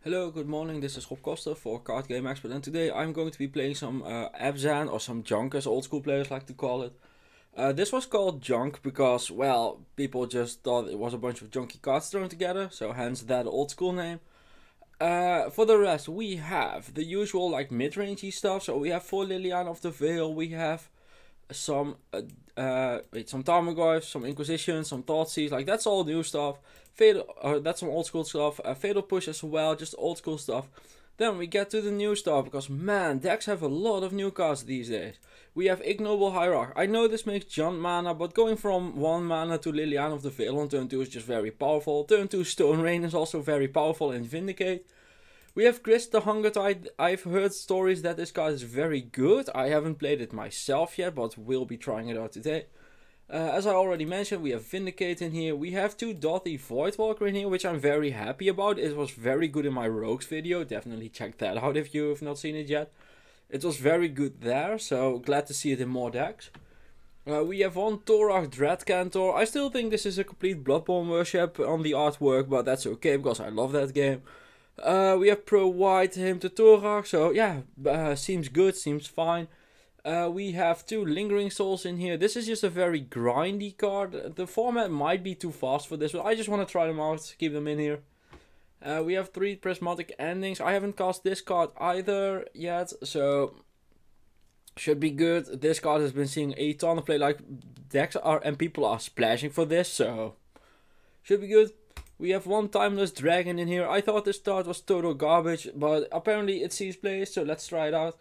Hello, good morning, this is Rob Koster for Card Game Expert, and today I'm going to be playing some Abzan, or some junk as old school players like to call it. This was called junk because, well, people just thought it was a bunch of junky cards thrown together, so hence that old school name. For the rest, we have the usual like mid-rangey stuff, so we have 4 Liliana of the Veil, we have some some Tarmogoyfs, some Inquisition, some Thoughtseize, like that's all new stuff. Fatal, that's some old school stuff. Fatal Push as well, just old school stuff. Then we get to the new stuff because man, decks have a lot of new cards these days. We have Ignoble Hierarch. I know this makes Jund mana, but going from 1 mana to Liliana of the Veil on turn 2 is just very powerful. Turn 2 Stone Rain is also very powerful in Vindicate. We have Chris the Hunger Tide. I've heard stories that this card is very good. I haven't played it myself yet, but will be trying it out today. As I already mentioned, we have Vindicate in here. We have 2 Dothy Voidwalker in here, which I'm very happy about. It was very good in my Rogues video. Definitely check that out if you have not seen it yet. It was very good there, so glad to see it in more decks. We have 1 Torach Dreadcantor. I still think this is a complete Bloodborne worship on the artwork, but that's okay because I love that game. We have Pro White, him to Torach, so yeah, seems good, seems fine. We have 2 Lingering Souls in here. This is just a very grindy card. The format might be too fast for this, but I just want to try them out, keep them in here. We have 3 Prismatic Endings. I haven't cast this card either yet, so should be good. This card has been seeing a ton of play, like decks are and people are splashing for this, so should be good. We have 1 Timeless Dragon in here. I thought this start was total garbage, but apparently it sees play, so let's try it out.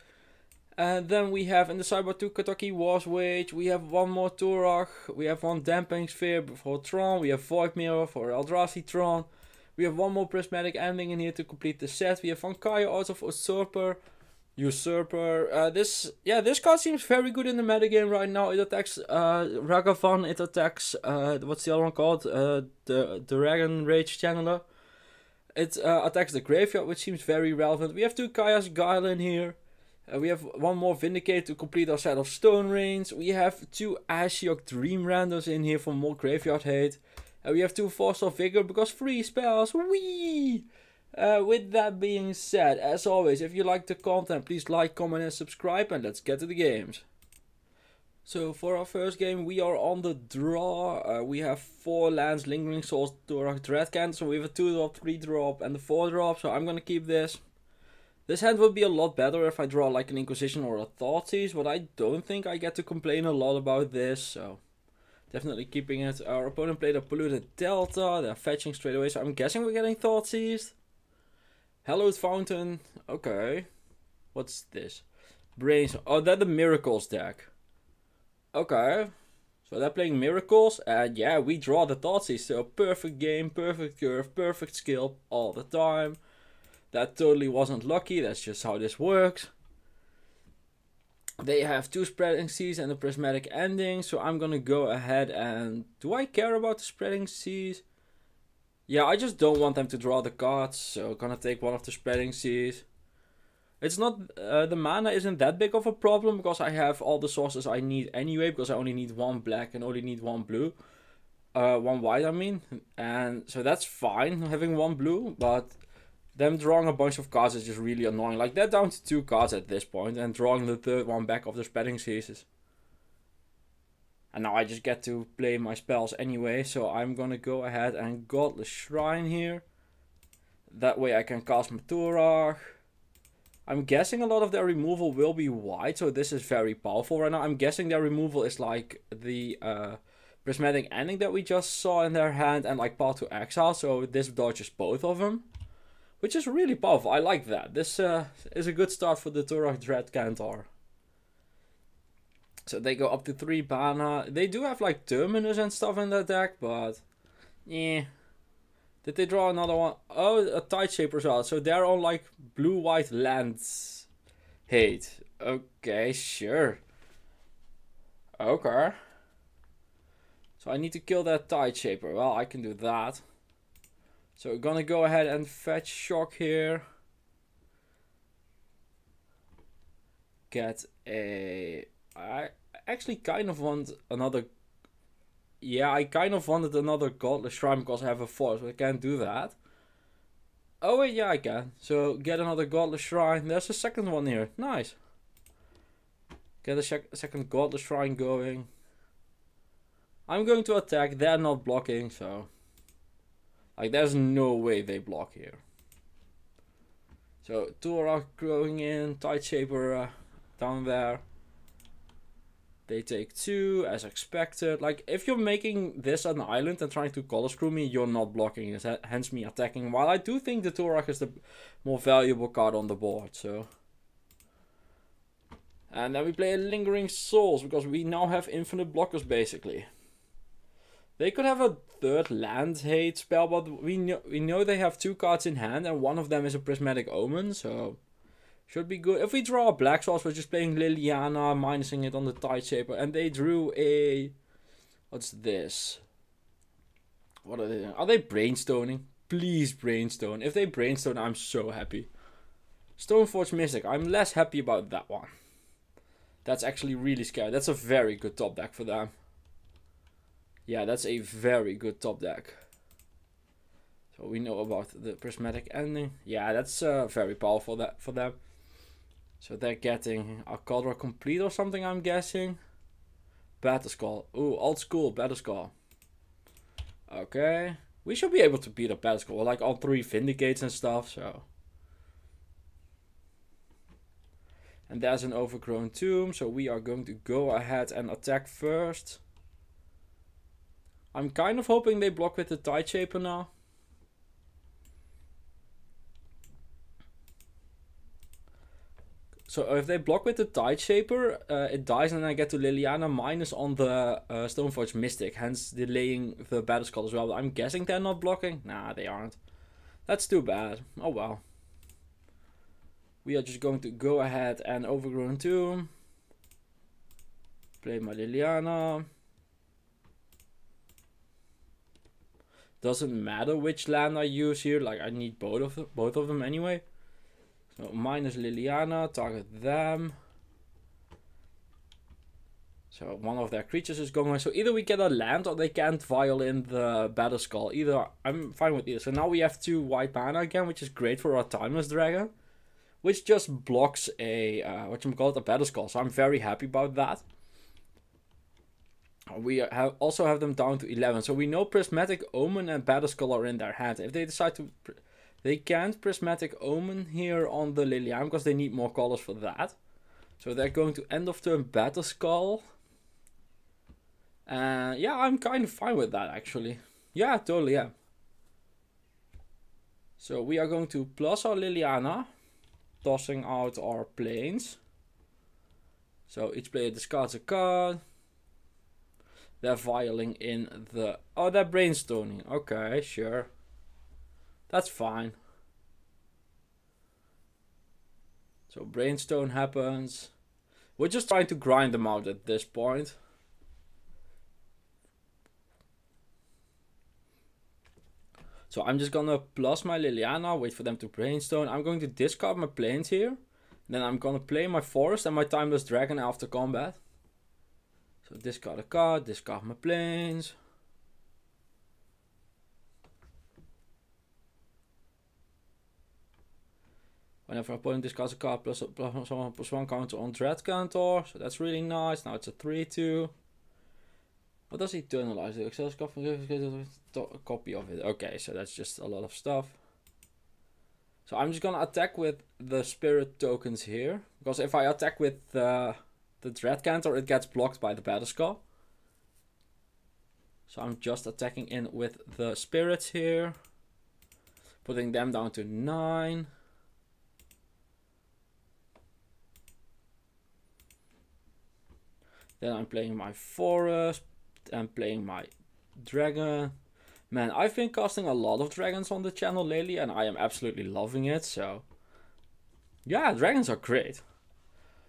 And then we have in the Cyber 2 Kataki War's Wage. We have 1 more Torach. We have 1 Damping Sphere for Tron. We have Void Mirror for Eldrazi Tron. We have 1 more Prismatic Ending in here to complete the set. We have 1 Kaya out of Usurper. This card seems very good in the metagame right now. It attacks Ragavan, it attacks what's the other one called? The Dragon Rage Channeler. It attacks the graveyard, which seems very relevant. We have 2 Kaya's Guile in here. We have 1 more Vindicate to complete our set of Stone Rains. We have 2 Ashiok Dream Randoms in here for more graveyard hate. We have 2 Force of Vigor because free spells. Whee! With that being said, as always, if you like the content, please like, comment and subscribe, and let's get to the games. So for our first game, we are on the draw. We have 4 lands, Lingering Souls, Torach, Dreadcantor. So we have a 2-drop, 3-drop and a 4-drop, so I'm gonna keep this. This hand would be a lot better if I draw like an Inquisition or a Thoughtseize, but I don't think I get to complain a lot about this, so definitely keeping it. Our opponent played a Polluted Delta, they're fetching straight away, so I'm guessing we're getting Thoughtseized. Hallowed Fountain, okay. What's this? Brains, oh, that's the Miracles deck. Okay, so they're playing Miracles, and yeah, we draw the Thoughtseize, so perfect game, perfect curve, perfect skill all the time. That totally wasn't lucky, that's just how this works. They have 2 Spreading Seas and a Prismatic Ending, so I'm gonna go ahead and... Do I care about the Spreading Seas? Yeah, I just don't want them to draw the cards, so gonna take 1 of the Spreading Seas. It's not... the mana isn't that big of a problem, because I have all the sources I need anyway, because I only need 1 black and only need 1 blue. 1 white, I mean. And so that's fine, having 1 blue, but... them drawing a bunch of cards is just really annoying. Like, they're down to 2 cards at this point, and drawing the 3rd one back of the Spreading Seas. And now I just get to play my spells anyway, so I'm gonna go ahead and Godless Shrine here. That way I can cast my Torach. I'm guessing a lot of their removal will be white, so this is very powerful right now. I'm guessing their removal is like the Prismatic Ending that we just saw in their hand, and like Path to Exile, so this dodges both of them. Which is really powerful, I like that. This is a good start for the Torach Dreadcantor. So they go up to 3 mana. They do have like Terminus and stuff in their deck, but... yeah. Did they draw another one? Oh, a Tideshaper as well. So they're on like blue-white lands hate. Okay, sure. Okay. So I need to kill that Tideshaper. Well, I can do that. So we're gonna go ahead and fetch Shock here. Get a... I actually kind of want another... yeah, I kind of wanted another Godless Shrine because I have a force, but I can't do that. Oh wait, yeah, I can. So get another Godless Shrine. There's a second one here. Nice. Get a second Godless Shrine going. I'm going to attack. They're not blocking, so... Like, there's no way they block here. So, Torah growing in. Tide Shaper down there. They take 2, as expected. Like, if you're making this an island and trying to color screw me, you're not blocking it. Hence me attacking. While I do think the Torah is the more valuable card on the board, so... And then we play a Lingering Souls, because we now have infinite blockers, basically. They could have a third land hate spell, but we know they have 2 cards in hand, and one of them is a Prismatic Omen, so... Should be good. If we draw a Black Source, we're just playing Liliana, minusing it on the Tide Shaper, and they drew a... What's this? What are they doing? Are they brainstorming? Please brainstorm. If they brainstorm, I'm so happy. Stoneforge Mystic. I'm less happy about that one. That's actually really scary. That's a very good top deck for them. Yeah, that's a very good top deck. So we know about the Prismatic Ending. Yeah, that's very powerful for them. So they're getting a color complete or something, I'm guessing. Battle Skull. Ooh, old school Battle Skull. Okay. We should be able to beat a Battle Skull. Like all 3 Vindicates and stuff, so. And there's an Overgrown Tomb. So we are going to go ahead and attack first. I'm kind of hoping they block with the Tide Shaper now. So if they block with the Tide Shaper, it dies and I get to Liliana minus on the Stoneforge Mystic, hence delaying the Battle Skull as well. But I'm guessing they're not blocking? Nah, they aren't. That's too bad. Oh well. We are just going to go ahead and Overgrown Tomb. Play my Liliana. Doesn't matter which land I use here, like I need both of them anyway. So minus Liliana, target them. So one of their creatures is going away. So either we get a land or they can't violin the Battle Skull. Either, I'm fine with either. So now we have 2 white mana again, which is great for our Timeless Dragon. Which just blocks a, a Battle Skull. So I'm very happy about that. We also have them down to 11. So we know Prismatic Omen and Battle Skull are in their hand. If they decide to... They can't Prismatic Omen here on the Liliana because they need more colors for that. So they're going to end of turn Battle Skull. Yeah, I'm kind of fine with that actually. Yeah, totally, yeah. So we are going to plus our Liliana. Tossing out our planes. So each player discards a card. They're vialing in the... Oh, they're brainstorming. Okay, sure. That's fine. So Brainstone happens. We're just trying to grind them out at this point. So I'm just gonna plus my Liliana, wait for them to Brainstone. I'm going to discard my planes here. Then I'm gonna play my Forest and my Timeless Dragon after combat. So discard a card, discard my planes. Whenever opponent discards a card, +1 counter on Dread Cantor. So that's really nice. Now it's a 3-2. What does Eternalize do? Excel a copy of it. Okay, so that's just a lot of stuff. So I'm just gonna attack with the Spirit tokens here. Because if I attack with the Dread Cantor, it gets blocked by the Battle Skull. So I'm just attacking in with the Spirits here. Putting them down to 9. Then I'm playing my Forest. And playing my Dragon. Man, I've been casting a lot of dragons on the channel lately. And I am absolutely loving it. So, yeah, dragons are great.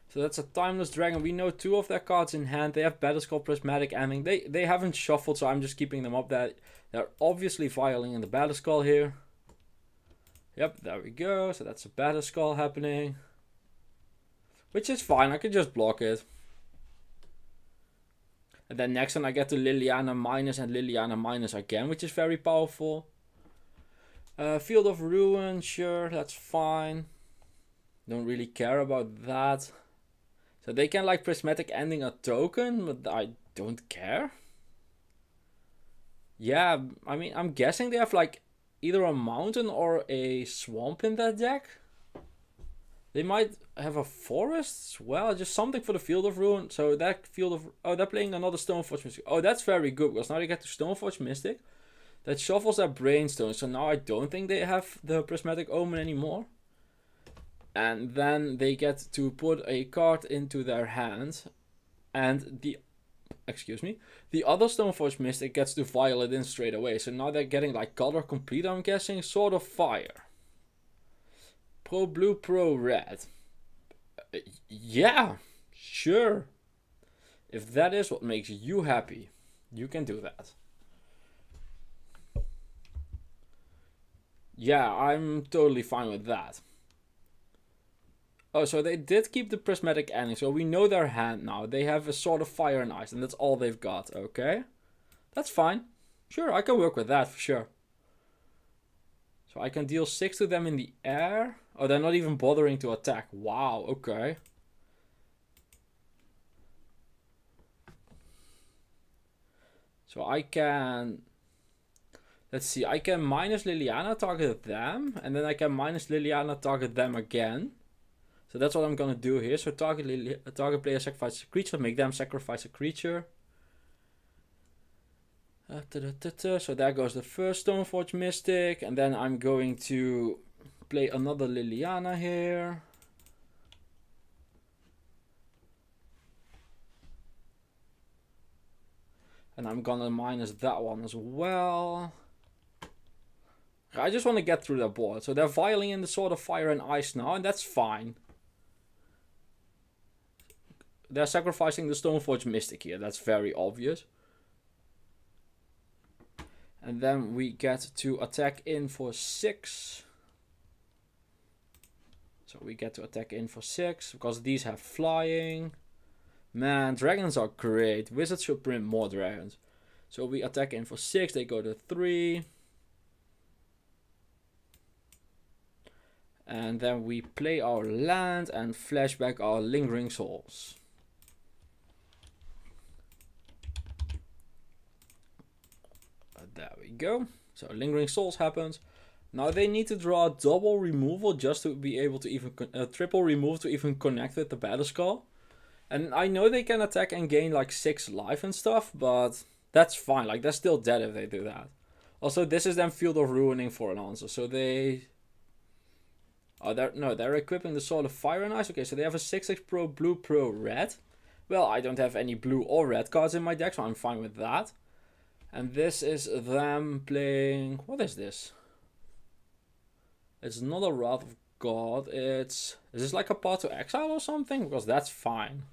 So that's a Timeless Dragon. We know 2 of their cards in hand. They have Battle Skull, Prismatic Ending. They haven't shuffled, so I'm just keeping them up there. They're obviously vialing in the Battle Skull here. Yep, there we go. So that's a Battle Skull happening. Which is fine. I can just block it. And then next one I get to Liliana minus and Liliana minus again, which is very powerful. Field of Ruin, sure, that's fine. Don't really care about that. So they can like prismatic ending a token, but I don't care. Yeah, I mean, I'm guessing they have like either a mountain or a swamp in that deck. They might have a forest as well, just something for the Field of Ruin. So that Field of... Oh, they're playing another Stoneforge Mystic. Oh, that's very good, because now they get to Stoneforge Mystic. That shuffles their Brainstone, so now I don't think they have the Prismatic Omen anymore. And then they get to put a card into their hand. And the... Excuse me. The other Stoneforge Mystic gets to vial it in straight away. So now they're getting like color complete, I'm guessing. Sword of Fire. Pro blue, pro red. Yeah, sure. If that is what makes you happy, you can do that. Yeah, I'm totally fine with that. Oh, so they did keep the prismatic ending, so we know their hand now. They have a Sword of Fire and Ice, and that's all they've got, okay? That's fine. Sure, I can work with that for sure. So I can deal 6 to them in the air. Oh, they're not even bothering to attack. Wow, okay. So I can... Let's see, I can minus Liliana target them. And then I can minus Liliana target them again. So that's what I'm gonna do here. So target player sacrifices a creature. Make them sacrifice a creature. So there goes the first Stoneforge Mystic. And then I'm going to play another Liliana here. And I'm gonna minus that one as well. I just want to get through that board. So they're vialing in the Sword of Fire and Ice now, and that's fine. They're sacrificing the Stoneforge Mystic here. That's very obvious. And then we get to attack in for 6. So we get to attack in for 6, because these have flying. Man, dragons are great. Wizards should print more dragons. So we attack in for 6, they go to 3. And then we play our land and flashback our Lingering Souls. There we go. So Lingering Souls happens. Now they need to draw double removal just to be able to even... triple remove to even connect with the Battle Skull. And I know they can attack and gain like 6 life and stuff, but that's fine. Like, they're still dead if they do that. Also, this is them Field of Ruining for an answer. So they... Oh, they're equipping the Sword of Fire and Ice. Okay, so they have a 6/6 pro blue, pro red. Well, I don't have any blue or red cards in my deck, so I'm fine with that. And this is them playing... What is this? It's not a Wrath of God. It's... Is this like a Path to Exile or something? Because that's fine.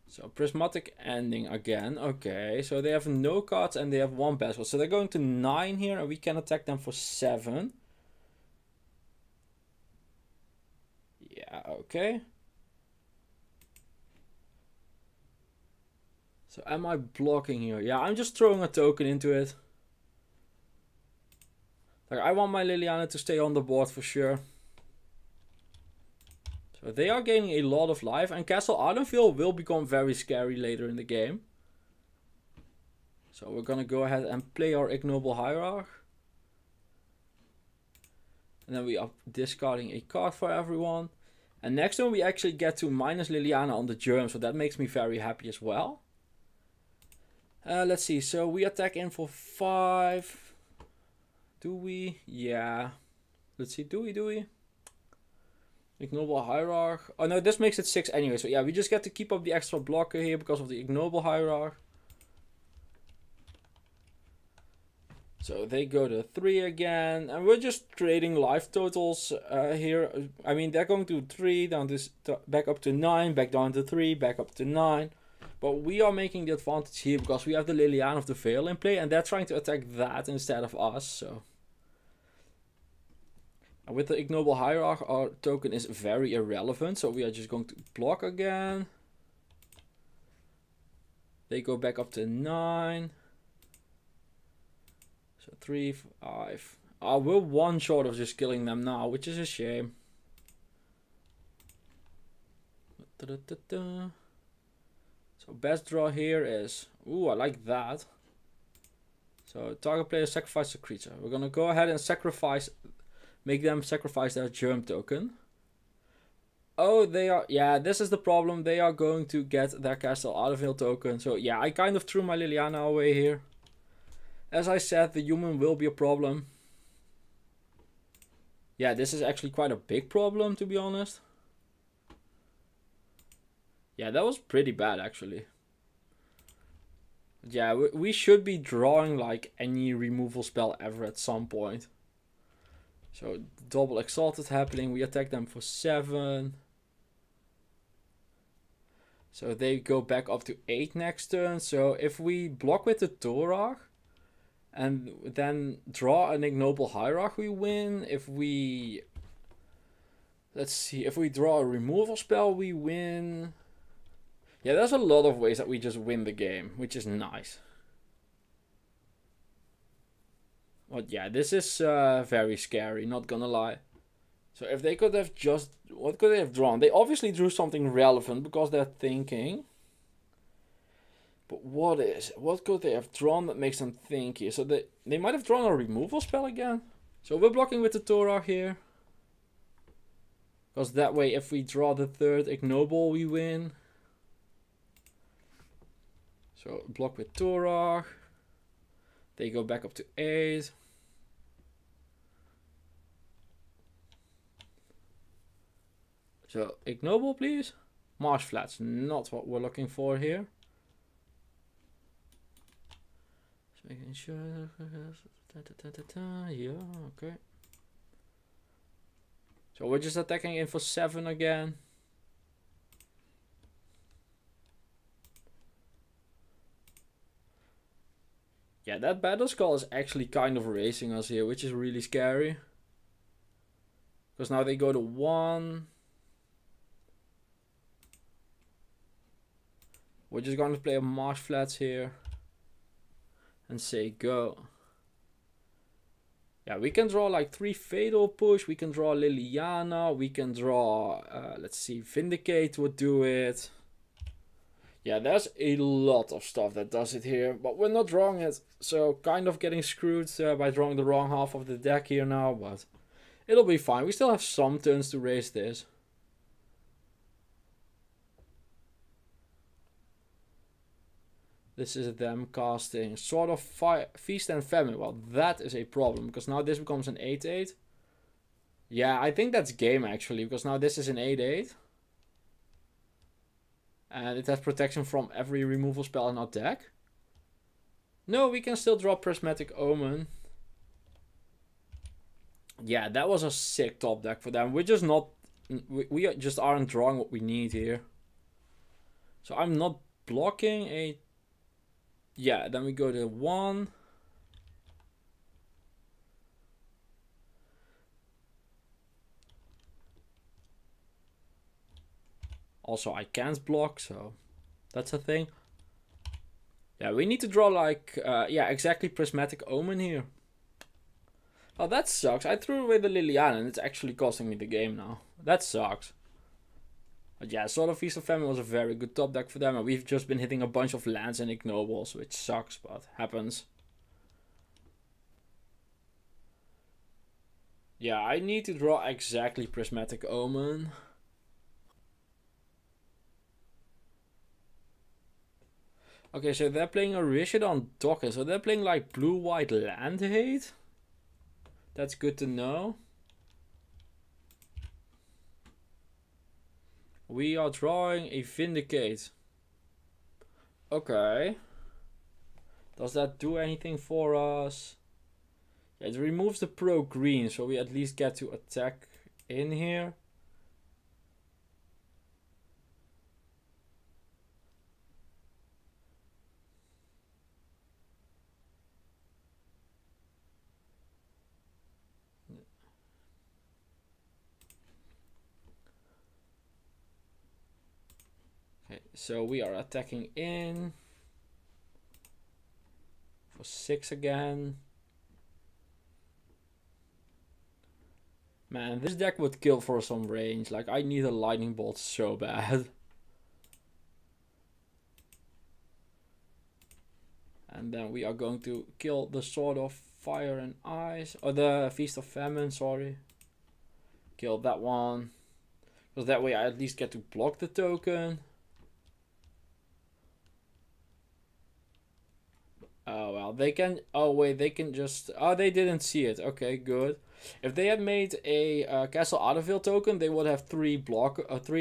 So prismatic ending again. Okay, so they have no cards and they have 1 battle. So they're going to 9 here, and we can attack them for 7. Yeah, okay. So am I blocking here? Yeah, I'm just throwing a token into it. Like, I want my Liliana to stay on the board for sure. So they are gaining a lot of life, and Castle Ardenville will become very scary later in the game. So we're gonna go ahead and play our Ignoble Hierarch. And then we are discarding a card for everyone. And next turn we actually get to minus Liliana on the germ, so that makes me very happy as well. Let's see, so we attack in for 5. Do we? Yeah. Let's see, do we? Ignoble Hierarch. Oh no, this makes it 6 anyway. So yeah, we just get to keep up the extra blocker here because of the Ignoble Hierarch. So they go to 3 again. And we're just trading life totals here. I mean, they're going to 3, down to back up to 9, back down to 3, back up to 9. But we are making the advantage here because we have the Liliana of the Veil in play. And they're trying to attack that instead of us. So And with the ignoble hierarch, our token is very irrelevant, so we are just going to block again. They go back up to 9. So 3, 5. We're one short of just killing them now, which is a shame. So best draw here is, ooh, I like that. So target player sacrifice a creature. We're gonna go ahead and sacrifice, make them sacrifice their germ token. Oh, they are, yeah, this is the problem. They are going to get their castle out of hill token. So yeah, I kind of threw my Liliana away here. As I said, the human will be a problem. Yeah, this is actually quite a big problem, to be honest. Yeah, that was pretty bad, actually. Yeah, we should be drawing like any removal spell ever at some point. So, double exalted happening. We attack them for 7. So they go back up to 8 next turn. So if we block with the Torach and then draw an ignoble hierarch, we win. If we, let's see, if we draw a removal spell, we win. Yeah, there's a lot of ways that we just win the game, which is nice. But yeah, this is very scary, not gonna lie. So if they could have just, what could they have drawn? They obviously drew something relevant because they're thinking. But what could they have drawn that makes them think here? So they might have drawn a removal spell again. So we're blocking with the Torach here. Because that way if we draw the 3rd ignoble, we win. So block with Torach. They go back up to 8. So ignoble, please. Marsh flats, not what we're looking for here. Just making sure. Yeah, okay. So we're just attacking in for 7 again. Yeah, that battle skull is actually kind of racing us here, which is really scary. Because now they go to 1. We're just going to play a marsh flats here. And say go. Yeah, we can draw like 3 fatal push. We can draw Liliana. We can draw, let's see, Vindicate would do it. Yeah, there's a lot of stuff that does it here, but we're not drawing it. So kind of getting screwed by drawing the wrong half of the deck here now, but it'll be fine. We still have some turns to raise this. This is them casting sort of Feast and Famine. Well, that is a problem because now this becomes an 8/8. Yeah, I think that's game actually because now this is an 8/8. And it has protection from every removal spell in our deck. No, we can still draw Prismatic Omen. Yeah, that was a sick top deck for them. We're just not... We just aren't drawing what we need here. So I'm not blocking a... Yeah, then we go to 1. Also, I can't block, so that's a thing. Yeah, we need to draw like, yeah, exactly Prismatic Omen here. Oh, that sucks. I threw away the Liliana and it's actually costing me the game now. That sucks. But yeah, Sword of Feast of Famine was a very good top deck for them. And we've just been hitting a bunch of lands and ignobles, which sucks, but happens. Yeah, I need to draw exactly Prismatic Omen. Okay, so they're playing a Rishadan Docker. So they're playing like blue-white land hate. That's good to know. We are drawing a Vindicate. Okay. Does that do anything for us? Yeah, it removes the pro green, so we at least get to attack in here. Okay, so we are attacking in for 6 again. Man, this deck would kill for some range. Like, I need a lightning bolt so bad. And then we are going to kill the Sword of Fire and Ice. Or the Feast of Famine, sorry. Kill that one. Because that way I at least get to block the token. Oh, well, they can... Oh, wait, they can just... Oh, they didn't see it. Okay, good. If they had made a Castle Adderville token, they would have 3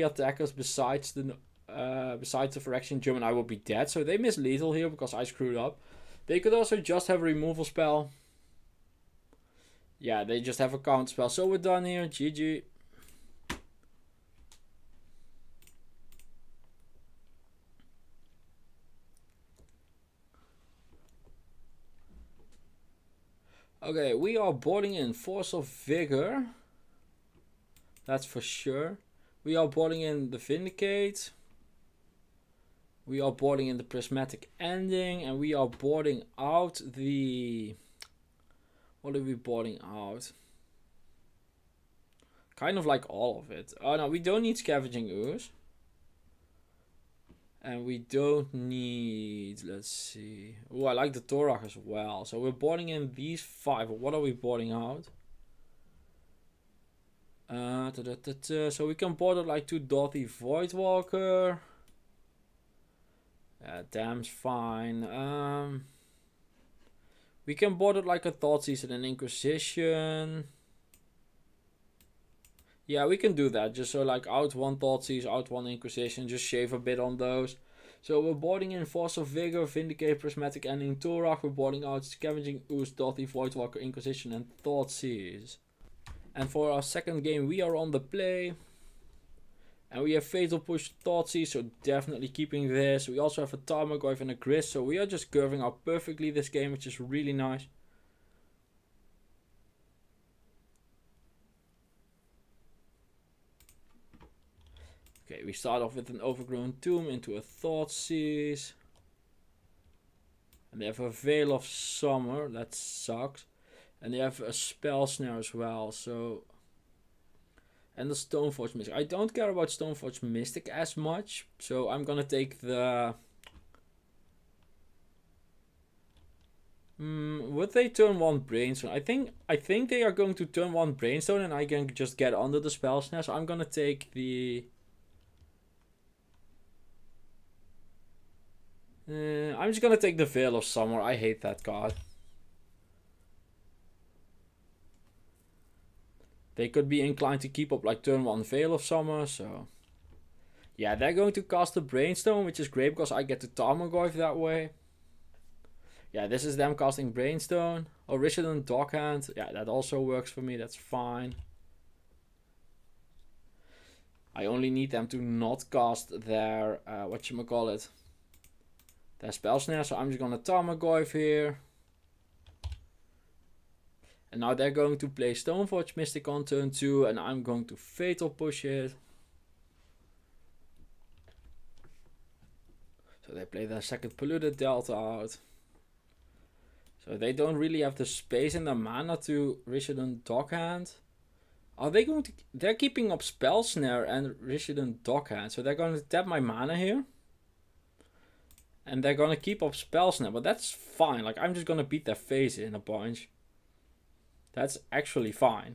attackers besides the Phyrexian Gem, and I would be dead. So they missed lethal here because I screwed up. They could also just have a removal spell. Yeah, they just have a counter spell. So we're done here. GG. Okay, we are boarding in Force of Vigor. That's for sure. We are boarding in the Vindicate. We are boarding in the Prismatic Ending. And we are boarding out the... What are we boarding out? Kind of like all of it. Oh no, we don't need Scavenging Ooze. And we don't need, let's see. Oh, I like the Torach as well. So we're boarding in these 5. What are we boarding out? So we can board it like 2 Dorothy Voidwalker. Damn's fine. We can board it like a Thoughtseize and an Inquisition. Yeah, we can do that. Just so like out 1 Thoughtseize, out 1 Inquisition. Just shave a bit on those. So we're boarding in Force of Vigor, Vindicate, Prismatic Ending, Torach. We're boarding out Scavenging Ooze, Dorothy, Voidwalker, Inquisition, and Thoughtseize. And for our second game, we are on the play. And we have Fatal Push, Thoughtseize, so definitely keeping this. We also have a Tarmogoyf and a Grist, so we are just curving out perfectly this game, which is really nice. Okay, we start off with an Overgrown Tomb into a Thoughtseize. And they have a Veil of Summer, that sucks. And they have a Spell Snare as well, so... And the Stoneforge Mystic. I don't care about Stoneforge Mystic as much, so I'm gonna take the... Would they turn 1 Brainstone? I think they are going to turn 1 Brainstone and I can just get under the Spell Snare, so I'm gonna take the... I'm just gonna take the Veil of Summer. I hate that card. They could be inclined to keep up like turn 1 Veil of Summer, so... Yeah, they're going to cast the Brainstone, which is great because I get to Tarmogoyf that way. Yeah, this is them casting Brainstone. Or Rishadan Dockhand. Yeah, that also works for me, that's fine. I only need them to not cast their, whatchamacallit, their Spell Snare, so I'm just gonna Tarmogoyf here. And now they're going to play Stoneforge Mystic on turn 2, and I'm going to Fatal Push it. So they play their second Polluted Delta out. So they don't really have the space in their mana to Rishadan Dockhand. Are they going to... They're keeping up Spell Snare and Rishadan Dockhand. So they're going to tap my mana here. And they're going to keep up Spell Snare. But that's fine. Like, I'm just going to beat their face in a bunch. That's actually fine.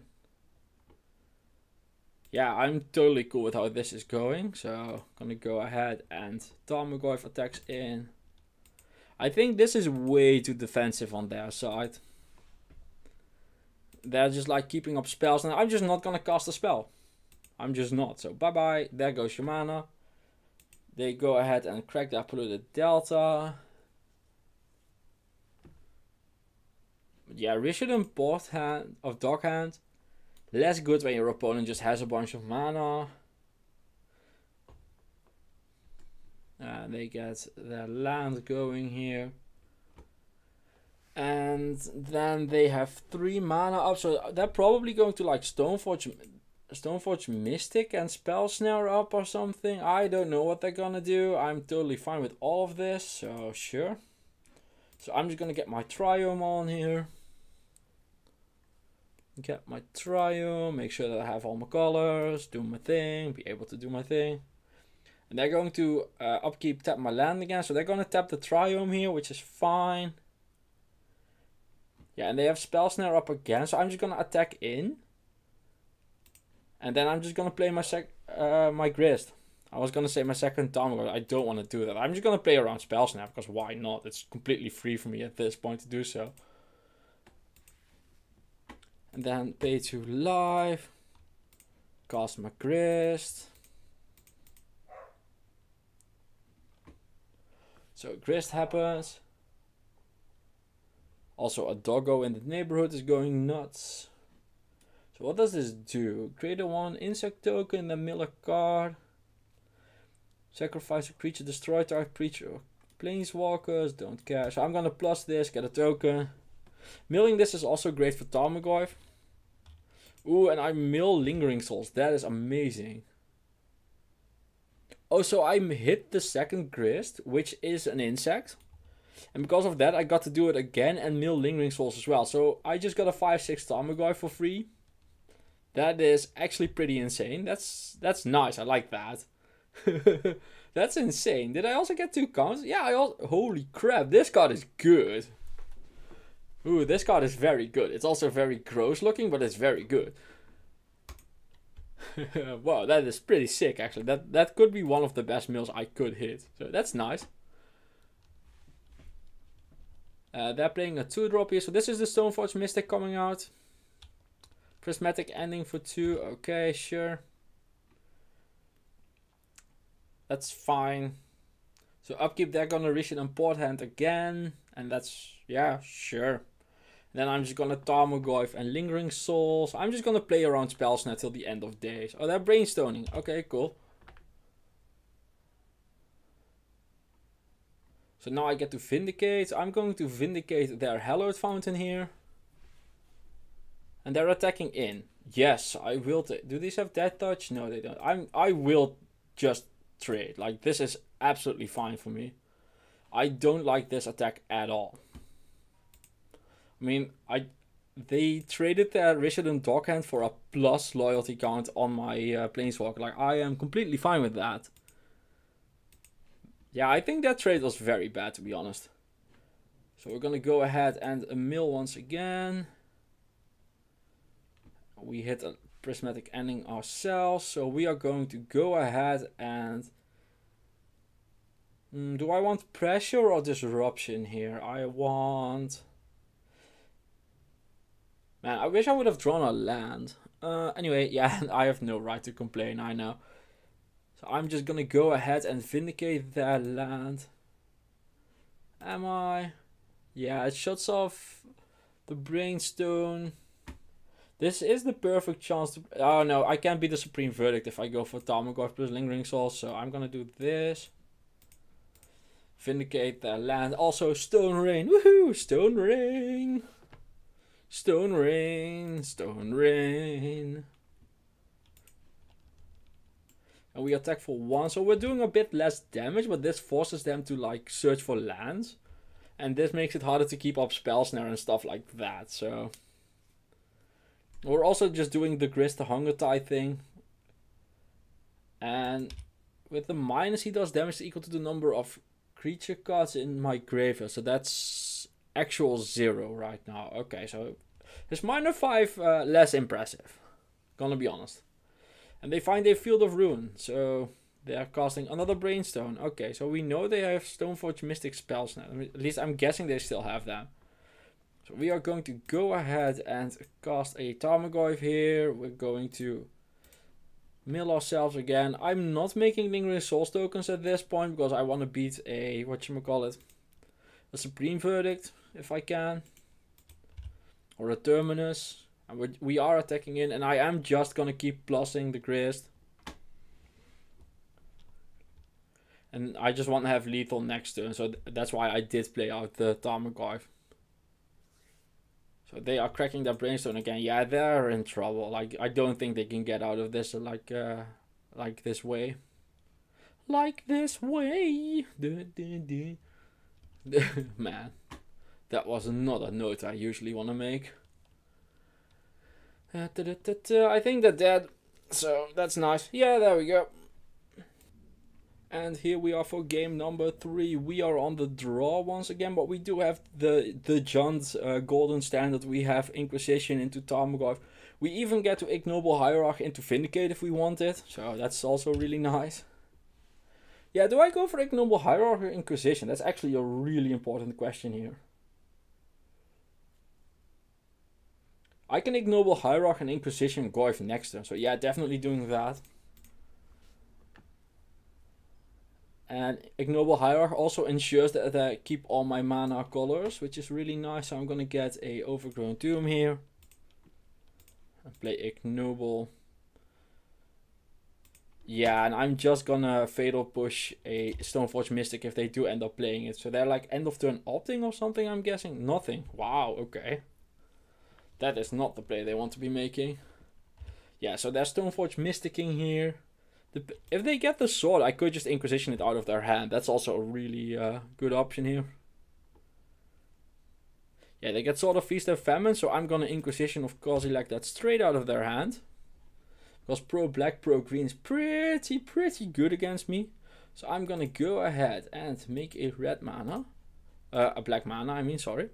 Yeah, I'm totally cool with how this is going. So, I'm going to go ahead and Tarmogoyf attacks in. I think this is way too defensive on their side. They're just like keeping up spells. And I'm just not going to cast a spell. I'm just not. So, bye-bye. There goes your mana. They go ahead and crack their Polluted Delta. Yeah, Rishadan Dockhand. Less good when your opponent just has a bunch of mana. And they get their land going here. And then they have 3 mana up. So they're probably going to like Stoneforge Stoneforge Mystic and Spell Snare up or something. I don't know what they're gonna do. I'm totally fine with all of this, so sure. So I'm just gonna get my Triome on here. Get my Triome, make sure that I have all my colors, do my thing, be able to do my thing. And they're going to upkeep tap my land again, so they're gonna tap the Triome here, which is fine. Yeah, and they have Spell Snare up again, so I'm just gonna attack in. And then I'm just gonna play my Grist. I was gonna say my second time, but I don't want to do that. I'm just gonna play around Spell Snare, because why not? It's completely free for me at this point to do so. And then pay to live. Cast my Grist. So Grist happens. Also a doggo in the neighborhood is going nuts. So what does this do? Create a 1 insect token, then mill a card. Sacrifice a creature, destroy target creature. Planeswalkers, don't care. So I'm gonna plus this, get a token. Milling this is also great for Tarmogoyf. Ooh, and I mill Lingering Souls. That is amazing. Oh, so I hit the second Grist, which is an insect. And because of that, I got to do it again and mill Lingering Souls as well. So I just got a 5/6 Tarmogoyf for free. That is actually pretty insane. That's nice. I like that. That's insane. Did I also get 2 counters? Yeah, I also... Holy crap, this card is good. Ooh, this card is very good. It's also very gross looking, but it's very good. Wow, that is pretty sick actually. That could be one of the best mills I could hit. So that's nice. They're playing a 2-drop here. So this is the Stoneforge Mystic coming out. Prismatic Ending for 2. Okay, sure. That's fine. So upkeep, they're gonna reach an import hand again. And that's, yeah, sure. Then I'm just gonna Tarmogoyf and Lingering Souls. I'm just gonna play around Spell Snare till the end of days. Oh, they're Brainstorming. Okay, cool. So now I get to Vindicate. I'm going to Vindicate their Hallowed Fountain here. And they're attacking in. Yes, I will. Do these have Death Touch? No, they don't. I will just trade. Like, this is absolutely fine for me. I don't like this attack at all. I mean, they traded their Rishadan Dockhand for a plus loyalty count on my Planeswalker. Like, I am completely fine with that. Yeah, I think that trade was very bad, to be honest. So we're gonna go ahead and mill once again. We hit a Prismatic Ending ourselves, so we are going to go ahead and... do I want Pressure or Disruption here? I want... Man, I wish I would have drawn a land. Anyway, yeah, I have no right to complain, I know. So I'm just gonna go ahead and Vindicate that land. Am I? Yeah, it shuts off the Brainstone. This is the perfect chance to... Oh no, I can't be the Supreme Verdict if I go for Tarmogoyf plus Lingering Souls. So I'm gonna do this. Vindicate that land. Also Stone Rain. Woohoo! Stone Rain. Stone Rain. Stone Rain. And we attack for 1. So we're doing a bit less damage, but this forces them to like search for lands. And this makes it harder to keep up Spell Snare and stuff like that. So... We're also just doing the Grist, the Hunger Tide thing. And with the minus, he does damage equal to the number of creature cards in my graveyard. So that's actual 0 right now. Okay, so it's -5 less impressive. Gonna be honest. And they find a Field of Ruin. So they are casting another Brainstone. Okay, so we know they have Stoneforge Mystic spells now. At least I'm guessing they still have them. So we are going to go ahead and cast a Tarmogoyf here. We're going to mill ourselves again. I'm not making Lingering Souls tokens at this point because I want to beat a, whatchamacallit, a Supreme Verdict if I can. Or a Terminus. And we are attacking in, and I am just going to keep plussing the Grist. And I just want to have lethal next turn, so that's why I did play out the Tarmogoyf. So they are cracking their brainstorm again. Yeah, they're in trouble. Like, I don't think they can get out of this like this way. Like this way. Man, that was not a note I usually want to make. I think they're dead. So that's nice. Yeah, there we go. And here we are for game number 3. We are on the draw once again, but we do have the Junt golden standard. We have Inquisition into Tarmogoyf. We even get to Ignoble Hierarch into Vindicate if we want it. So that's also really nice. Yeah, do I go for Ignoble Hierarch or Inquisition? That's actually a really important question here. I can Ignoble Hierarch and Inquisition Goyf next turn. So yeah, definitely doing that. And Ignoble Hierarch also ensures that I keep all my mana colors, which is really nice. So I'm going to get a Overgrown Tomb here. And play Ignoble. Yeah, and I'm just going to Fatal Push a Stoneforge Mystic if they do end up playing it. So they're like end of turn opting or something, I'm guessing. Nothing. Wow, okay. That is not the play they want to be making. Yeah, so they're Stoneforge Mysticing here. If they get the sword, I could just Inquisition it out of their hand. That's also a really good option here. Yeah, they get Sword of Feast and Famine, so I'm gonna Inquisition of Kozilek that straight out of their hand. Because pro black, pro green is pretty good against me. So I'm gonna go ahead and make a red mana. A black mana, I mean, sorry.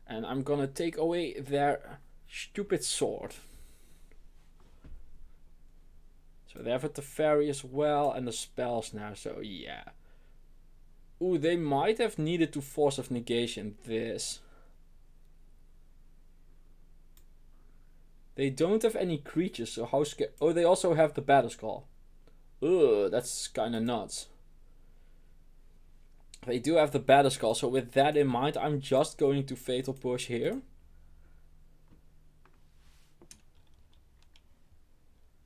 And I'm gonna take away their stupid sword. So they have a Teferi as well and the spells now, so yeah. Ooh, they might have needed to Force of Negation this. They don't have any creatures, so how scared... Oh, they also have the Battle Skull. Ugh, that's kinda nuts. They do have the Battle Skull, so with that in mind, I'm just going to Fatal Push here.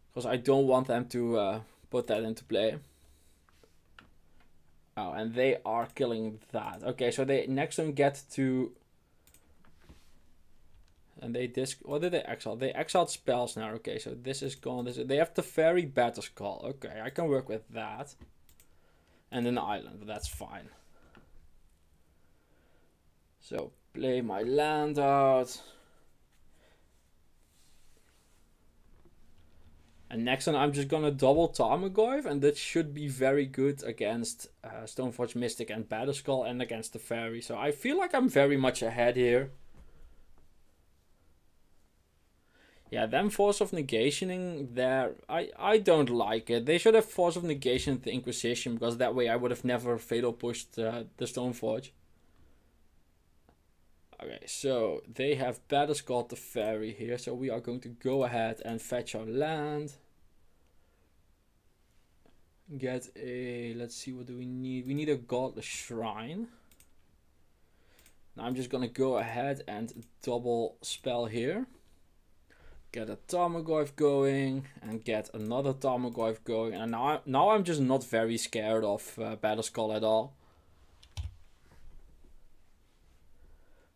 Because I don't want them to put that into play. Oh, and they are killing that. Okay, so they next turn get to... And they what did they exile? They exiled spells now. Okay, so this is gone. They have the Fairy Battle Skull. Okay, I can work with that. And an island, but that's fine. So, play my land out. And next turn I'm just gonna double Tarmogoyf, and that should be very good against Stoneforge Mystic and Battle Skull and against the Fairy. So I feel like I'm very much ahead here. Yeah, them Force of Negationing there, I don't like it. They should have Force of Negation the Inquisition, because that way I would have never Fatal Pushed the Stoneforge. Okay, so they have Battle Skull the Fairy here, so we are going to go ahead and fetch our land. Get a, let's see, what do we need? We need a Godless Shrine. Now I'm just gonna go ahead and double spell here. Get a Tarmogoyf going and get another Tarmogoyf going, and now I'm just not very scared of Battle Skull at all.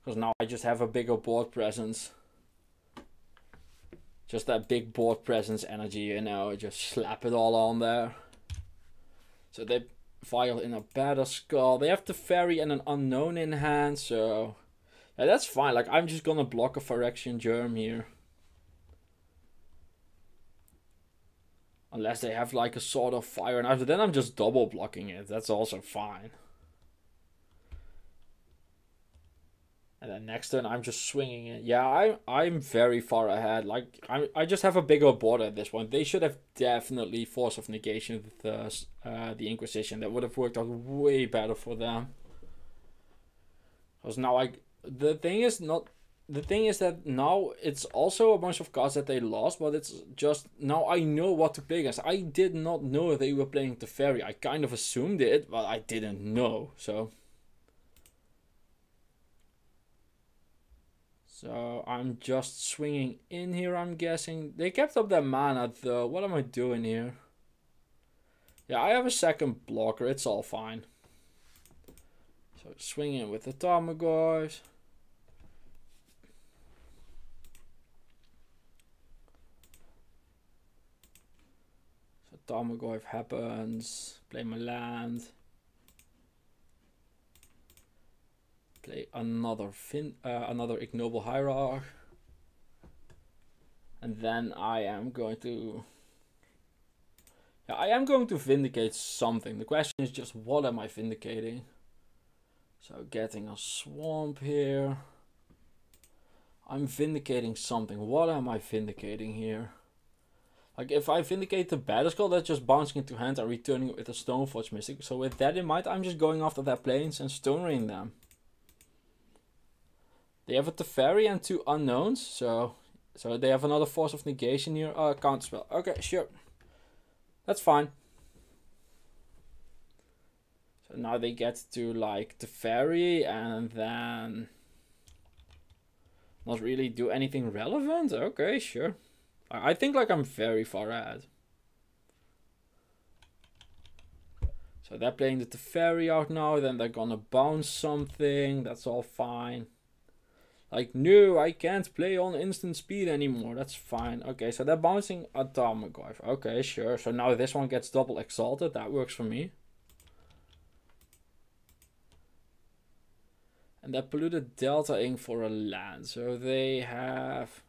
Because now I just have a bigger board presence. Just that big board presence energy, you know, just slap it all on there. So they file in a Battle Skull. They have the Fairy and an Unknown in hand, so... Yeah, that's fine. Like, I'm just gonna block a Phyrexian Germ here. Unless they have like a Sword of Fire, and after then I'm just double blocking it. That's also fine. And then next turn I'm just swinging it. Yeah, I'm very far ahead. Like I just have a bigger board at this point. They should have definitely Force of Negation with the Inquisition. That would have worked out way better for them. Because now the thing is that now it's also a bunch of cards that they lost, but it's just now I know what to play against. I did not know they were playing the Fairy. I kind of assumed it, but I didn't know. So I'm just swinging in here, I'm guessing. They kept up their mana though. What am I doing here? Yeah, I have a second blocker. It's all fine. So swing in with the Tarmogoyfs. Tarmogoyf happens. Play my land. Play another ignoble hierarch. And then I am going to... Yeah, I am going to vindicate something. The question is just, what am I vindicating? So getting a swamp here. I'm vindicating something. What am I vindicating here? Like, if I vindicate the Battle Skull, that's just bouncing into hand and returning it with a Stoneforge Mystic. So with that in mind, I'm just going after their planes and Stone Rain them. They have a Teferi and 2 unknowns, so they have another Force of Negation here. Counterspell. Okay, sure. That's fine. So now they get to like Teferi and then not really do anything relevant. Okay, sure. I think like I'm very far ahead. So they're playing the Teferi out now, then they're gonna bounce something. That's all fine. Like, no, I can't play on instant speed anymore. That's fine. Okay, so they're bouncing a Tarmogoyf. Okay, sure. So now this one gets double exalted. That works for me. And they're polluted delta-ing for a land. So they have...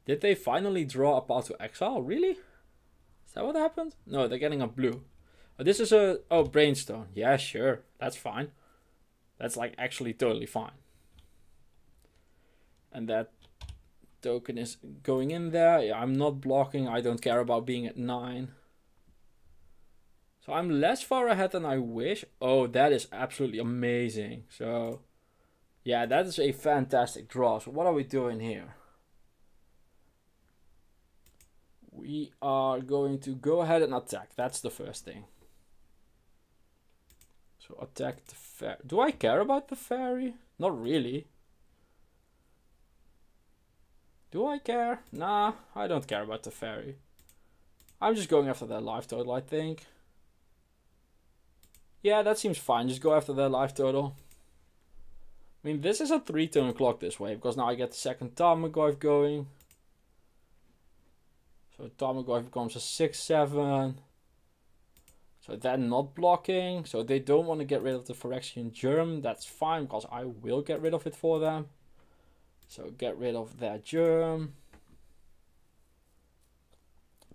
Did they finally draw a path to exile? Really? Is that what happened? No, they're getting a blue. Oh, this is a... Oh, Brainstone. Yeah, sure. That's fine. That's like actually totally fine. And that token is going in there. Yeah, I'm not blocking. I don't care about being at 9. So I'm less far ahead than I wish. Oh, that is absolutely amazing. So, yeah, that is a fantastic draw. So what are we doing here? We are going to go ahead and attack. That's the first thing. So attack the fairy. Do I care about the fairy? Not really. Do I care? Nah, I don't care about the fairy. I'm just going after their life total, I think. Yeah, that seems fine. Just go after their life total. I mean, this is a 3-turn clock this way, because now I get the second Tarmogoyf going. So Tarmogoyf becomes a 6-7. So they're not blocking. So they don't want to get rid of the Phyrexian Germ. That's fine, because I will get rid of it for them. So get rid of that Germ.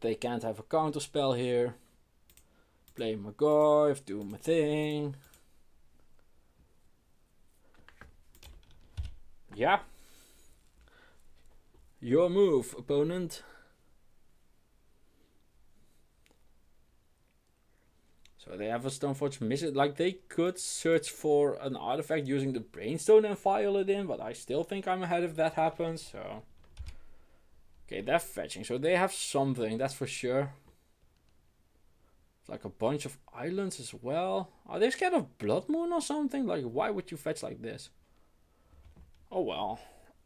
They can't have a counter spell here. Play my Goyf, do my thing. Yeah. Your move, opponent. So they have a Stoneforge Mystic. Like, they could search for an artifact using the Brainstone and file it in, but I still think I'm ahead if that happens. So, okay, they're fetching. So they have something, that's for sure. It's like a bunch of islands as well. Are they scared of Blood Moon or something? Like, why would you fetch like this? Oh well.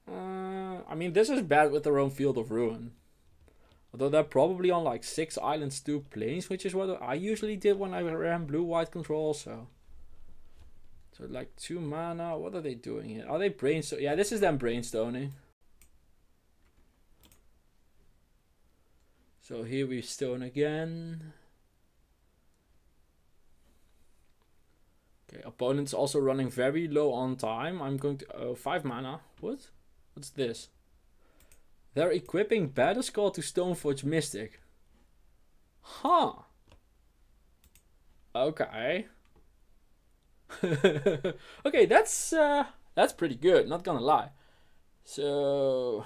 I mean, this is bad with their own Field of Ruin. Although they're probably on like 6 islands, 2 planes, which is what I usually did when I ran blue-white control, so like 2 mana. What are they doing here? Are they brainstorming? Yeah, this is them brainstorming. So here we stone again. Okay, opponent's also running very low on time. I'm going to... 5 mana. What? What's this? They're equipping Battle Skull to Stoneforge Mystic. Huh. Okay. Okay, that's pretty good, not gonna lie. So...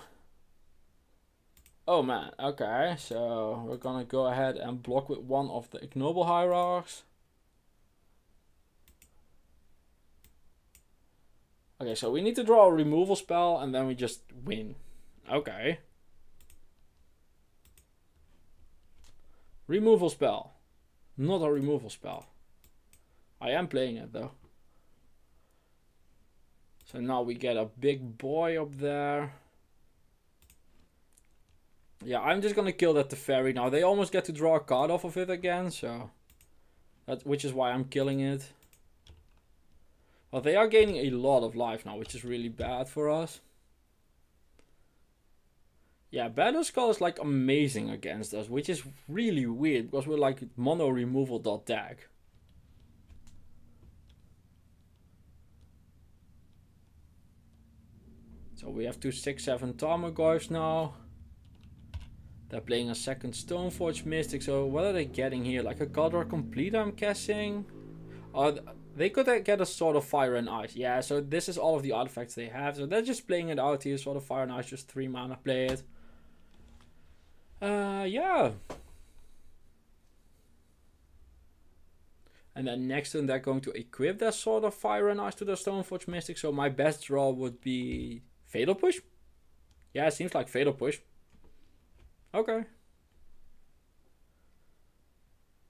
Oh man, okay. So we're gonna go ahead and block with one of the ignoble hierarchs. Okay, so we need to draw a removal spell and then we just win. Okay. Removal spell. Not a removal spell. I am playing it though. So now we get a big boy up there. Yeah, I'm just gonna kill that Teferi now. They almost get to draw a card off of it again, so which is why I'm killing it. Well, they are gaining a lot of life now, which is really bad for us. Yeah, Battle Skull is like amazing against us, which is really weird because we're like mono removal dot deck. So we have 2 6/7 Tarmogoyfs now. They're playing a second Stoneforge Mystic, so what are they getting here? Like a Godra Complete, I'm guessing? They could get a Sword of Fire and Ice. Yeah, so this is all of the artifacts they have. So they're just playing it out here. Sword of Fire and Ice, just 3 mana, play it. Yeah. And then next turn they're going to equip their Sword of Fire and Ice to their Stoneforge Mystic. So my best draw would be Fatal Push. Yeah, it seems like Fatal Push. Okay.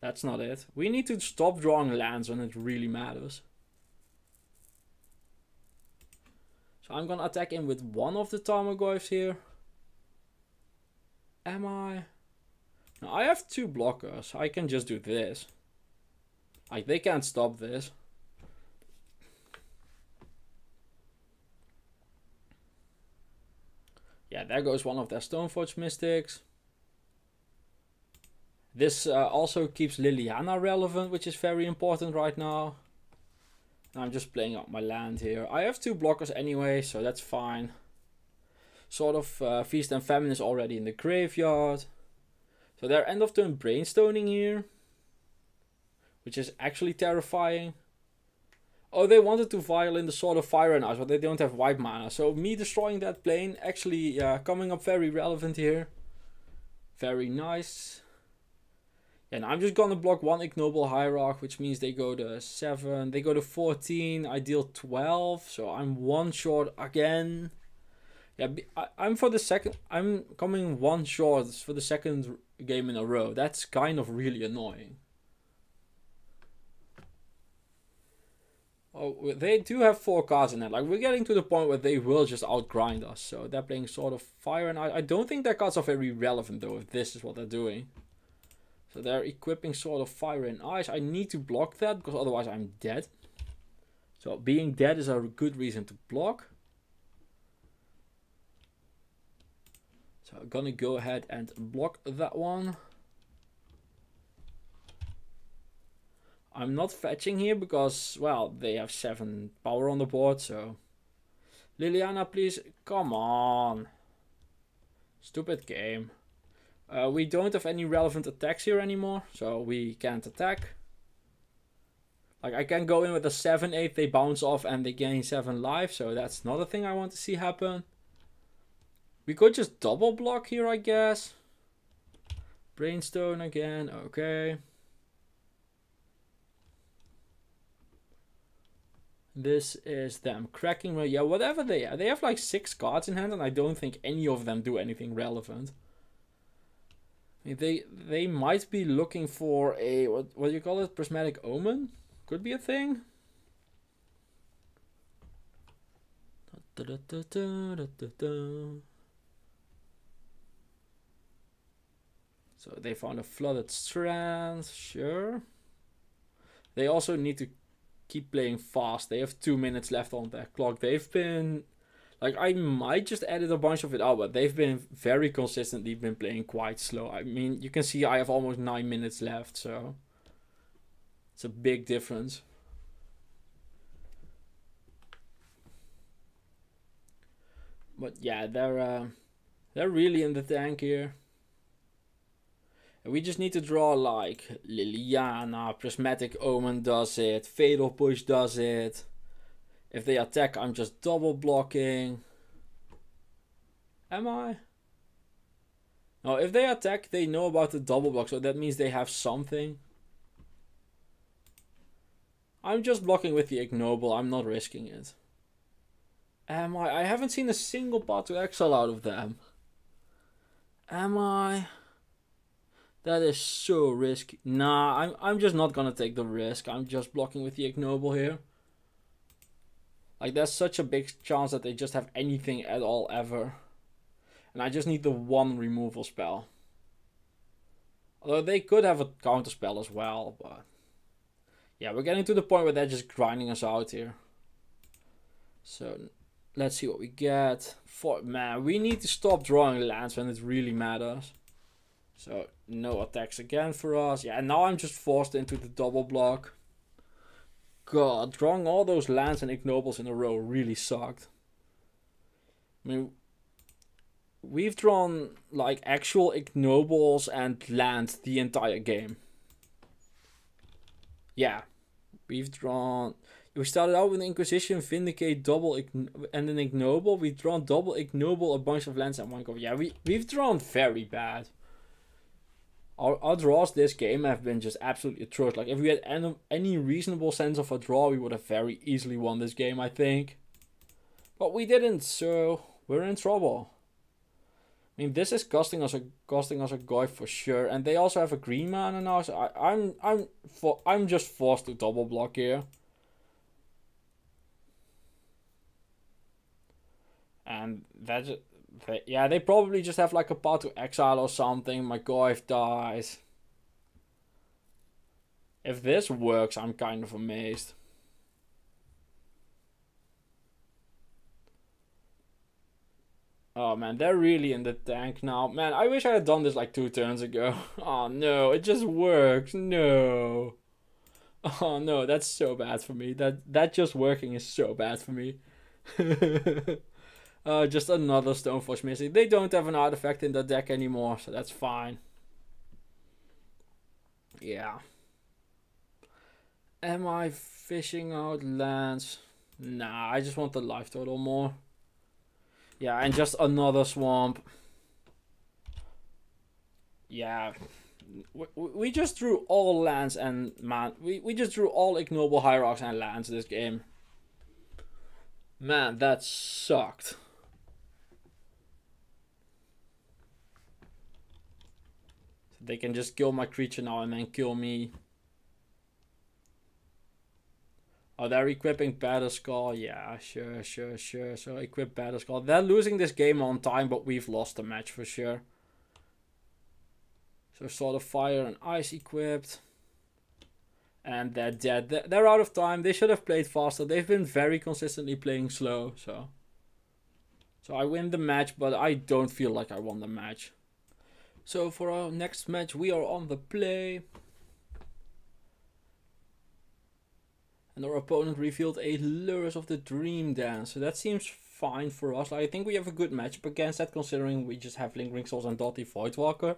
That's not it. We need to stop drawing lands when it really matters. So I'm gonna attack in with one of the Tarmogoyfs here. Am I? Now I have 2 blockers. I can just do this. Like, they can't stop this. Yeah, there goes one of their Stoneforge Mystics. This also keeps Liliana relevant, which is very important right now. I'm just playing up my land here. I have 2 blockers anyway, so that's fine. Sort of Feast and Famine is already in the graveyard. So they're end of turn Brainstoning here, which is actually terrifying. Oh, they wanted to violin the Sword of Fire and Ice, but they don't have white mana. So me destroying that plane actually coming up very relevant here. Very nice. And I'm just gonna block 1 Ignoble Hierarch, which means they go to 7. They go to 14. I deal 12, so I'm 1 short again. Yeah, I'm for the second. I'm coming 1 short for the second game in a row. That's kind of really annoying. Oh, they do have 4 cards in it. Like, we're getting to the point where they will just outgrind us. So they're playing Sword of Fire and Ice. I don't think their cards are very relevant though, if this is what they're doing. So they're equipping Sword of Fire and Ice. I need to block that because otherwise I'm dead. So being dead is a good reason to block. So I'm gonna go ahead and block that one. I'm not fetching here because, well, they have 7 power on the board, so... Liliana, please, come on. Stupid game. We don't have any relevant attacks here anymore, so we can't attack. Like, I can go in with a 7/8, they bounce off and they gain 7 life, so that's not a thing I want to see happen. We could just double block here, I guess. Brainstone again, okay. This is them cracking. Yeah, whatever they have. They have like 6 cards in hand, and I don't think any of them do anything relevant. I mean, they might be looking for a, what do you call it? Prismatic Omen? Could be a thing. So they found a Flooded Strand, sure. They also need to keep playing fast. They have 2 minutes left on their clock. They've been, like, I might just edit a bunch of it out, but they've been very consistently been playing quite slow. I mean, you can see I have almost 9 minutes left, so it's a big difference. But yeah, they're really in the tank here. And we just need to draw like Liliana, Prismatic Omen does it, Fatal Push does it. If they attack, I'm just double blocking. Am I? No, if they attack, they know about the double block, so that means they have something. I'm just blocking with the Ignoble, I'm not risking it. Am I? I haven't seen a single path to exile out of them. Am I? That is so risky. Nah, I'm just not gonna take the risk. I'm just blocking with the Ignoble here. Like, there's such a big chance that they just have anything at all ever. And I just need the 1 removal spell. Although they could have a counter spell as well, but... yeah, we're getting to the point where they're just grinding us out here. So, Let's see what we get. Man, we need to stop drawing lands when it really matters. So, no attacks again for us. Yeah, and now I'm just forced into the double block. God, drawing all those lands and ignobles in a row really sucked. I mean, we've drawn like actual ignobles and lands the entire game. Yeah, we've drawn... We started out with Inquisition, Vindicate, double and an ignoble. We've drawn double ignoble, a bunch of lands, and one go. Yeah, we've drawn very bad. Our draws this game have been just absolutely atrocious. Like, if we had any reasonable sense of a draw, we would have very easily won this game, I think. But we didn't, so we're in trouble. I mean, this is costing us a guy for sure, and they also have a green mana now, so I'm just forced to double block here. And yeah, they probably just have like a path to exile or something. My Goyf dies. If this works, I'm kind of amazed. Oh man, they're really in the tank now. Man, I wish I had done this like 2 turns ago. Oh no, it just works. No. Oh no, that's so bad for me. That just working is so bad for me. Just another Stoneforge missing. They don't have an artifact in the deck anymore, so that's fine. Yeah. Am I fishing out lands? Nah, I just want the life total more. Yeah, and just another swamp. Yeah. We just drew all lands and man, we just drew all ignoble hierarchs and lands this game. Man, that sucked. They can just kill my creature now and then kill me. Oh, they're equipping Batterskull. Yeah, sure. So equip Batterskull. They're losing this game on time, but we've lost the match for sure. So Sword of Fire and Ice equipped. And they're dead. They're out of time. They should have played faster. They've been very consistently playing slow. So I win the match, but I don't feel like I won the match. So for our next match, we are on the play. And our opponent revealed a Lures of the Dream Dance. So that seems fine for us. I think we have a good matchup against that, considering we just have Lingering Souls and Dotty Voidwalker.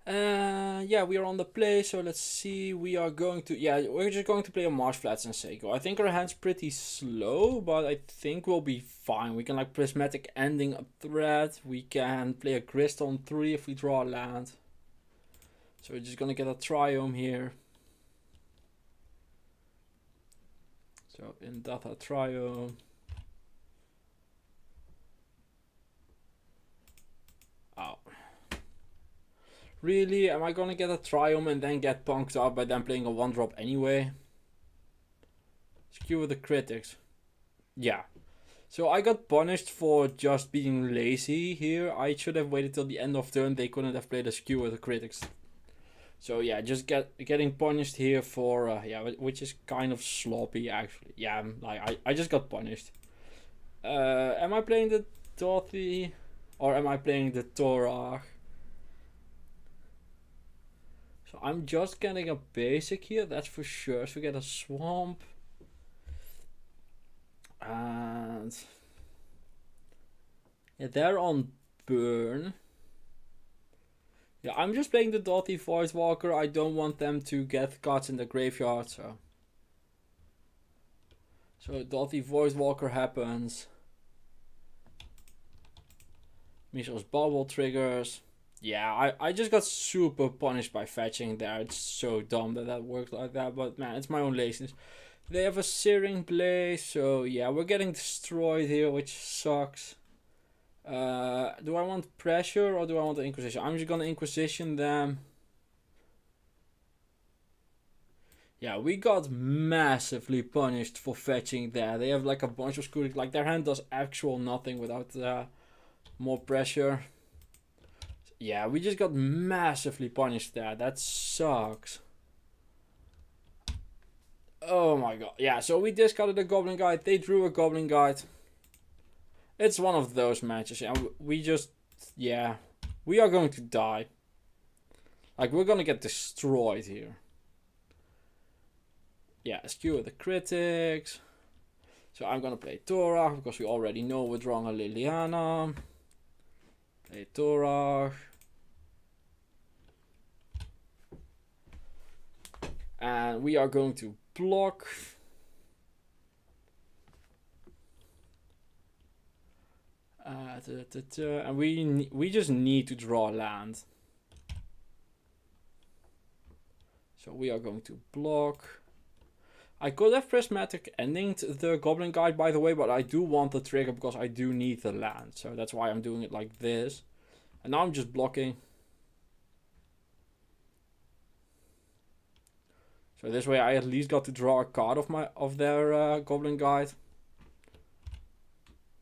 Yeah, we are on the play, so let's see. We're just going to play a Marshflats and Seiko. I think our hand's pretty slow, but I think we'll be fine. We can like Prismatic Ending a threat. We can play a Grist on 3 if we draw a land. So we're just gonna get a Triome here. So in Data Triome. Oh. Really? Am I gonna get a Triome and then get punked up by them playing a 1-drop anyway? Skewer the critics. Yeah. So I got punished for just being lazy here. I should have waited till the end of turn. They couldn't have played a Skewer the critics. So yeah, just getting punished here for yeah, which is kind of sloppy actually. Yeah, like I just got punished. Am I playing the Dothy or am I playing the Torah? So I'm just getting a basic here, that's for sure. So we get a swamp. And yeah, they're on burn. Yeah, I'm just playing the Dotty Voidwalker. I don't want them to get cards in the graveyard, so Dotty Voidwalker happens. Mishra's Bubble triggers. Yeah, I just got super punished by fetching there. It's so dumb that works like that, but man, it's my own laziness. They have a Searing Blaze, so yeah, we're getting destroyed here, which sucks. Do I want pressure or do I want the Inquisition? I'm just gonna Inquisition them. Yeah, we got massively punished for fetching there. They have like a bunch of screws, like their hand does actual nothing without more pressure. Yeah, we just got massively punished there. That sucks. Oh my god. Yeah, so we discarded a Goblin Guide. They drew a Goblin Guide. It's one of those matches. And we just... Yeah. We are going to die. Like, we're gonna get destroyed here. Yeah, skewer the critics. So I'm gonna play Torah, because we already know we're drawing a Liliana. Play Torah. And we are going to block. And we just need to draw land. So we are going to block. I could have prismatic ending the Goblin Guide, by the way, but I do want the trigger because I do need the land. So that's why I'm doing it like this. And now I'm just blocking. So this way I at least got to draw a card of their Goblin Guide.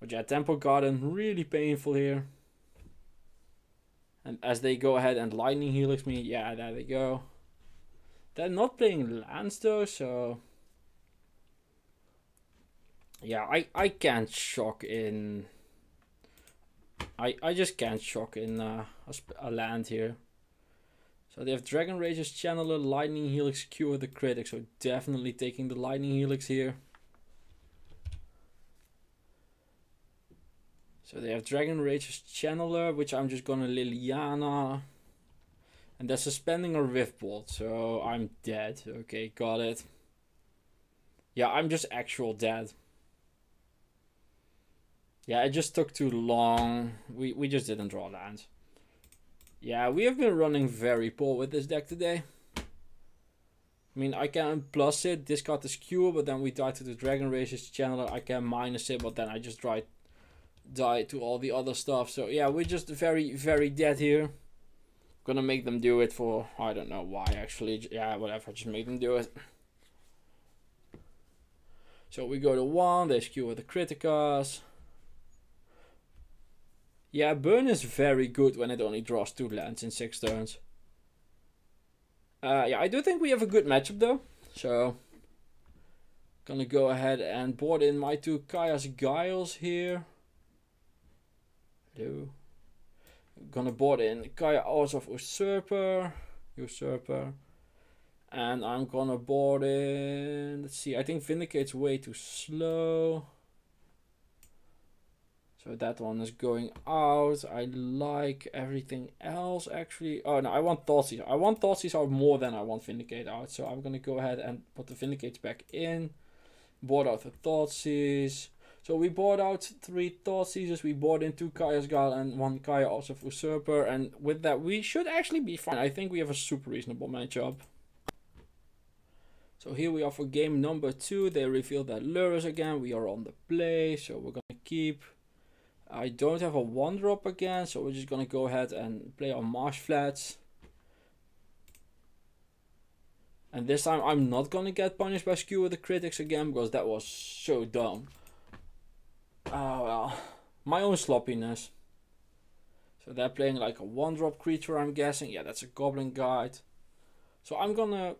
But yeah, Temple Garden, really painful here. And as they go ahead and Lightning Helix me, yeah, there they go. They're not playing lands though, so... Yeah, I can't shock in... I just can't shock in a land here. So they have Dragon Rage's Channeler, Lightning Helix, Cure the Critic. So definitely taking the Lightning Helix here. So they have Dragon Rage's Channeler, which I'm just gonna Liliana. And they're suspending a Rift Bolt, so I'm dead. Okay, got it. Yeah, I'm just actual dead. Yeah, it just took too long. We just didn't draw lands. Yeah, we have been running very poor with this deck today. I mean, I can plus it, discard the skewer, but then we die to the Dragon Rage's Channeler. I can minus it, but then I just die to all the other stuff. So yeah, we're just very, very dead here. Gonna make them do it for, I don't know why actually. Yeah, whatever, just make them do it. So we go to 1, they skewer the Criticas. Yeah, Burn is very good when it only draws 2 lands in 6 turns. Yeah, I do think we have a good matchup though. So, gonna go ahead and board in my 2 Kaya's Guiles here. Hello. Gonna board in Kaya Hours of Usurper. And I'm gonna board in... Let's see, I think Vindicate's way too slow. So that one is going out. I like everything else actually. Oh no, I want Thoughtseize. I want Thoughtseize out more than I want Vindicate out. So I'm gonna go ahead and put the Vindicates back in. Board out the Thoughtseize. So we board out 3 Thoughtseizes. We board in 2 Kaya's Guile and 1 Kaya also of Usurper. And with that, we should actually be fine. I think we have a super reasonable matchup. So here we are for game number 2. They revealed that Lurrus again. We are on the play. So we're gonna keep. I don't have a 1-drop again, so we're just gonna go ahead and play our Marsh Flats. And this time I'm not gonna get punished by Skewer the Critics again, because that was so dumb. Oh well, my own sloppiness. So they're playing like a 1-drop creature, I'm guessing. Yeah, that's a Goblin Guide. So I'm gonna...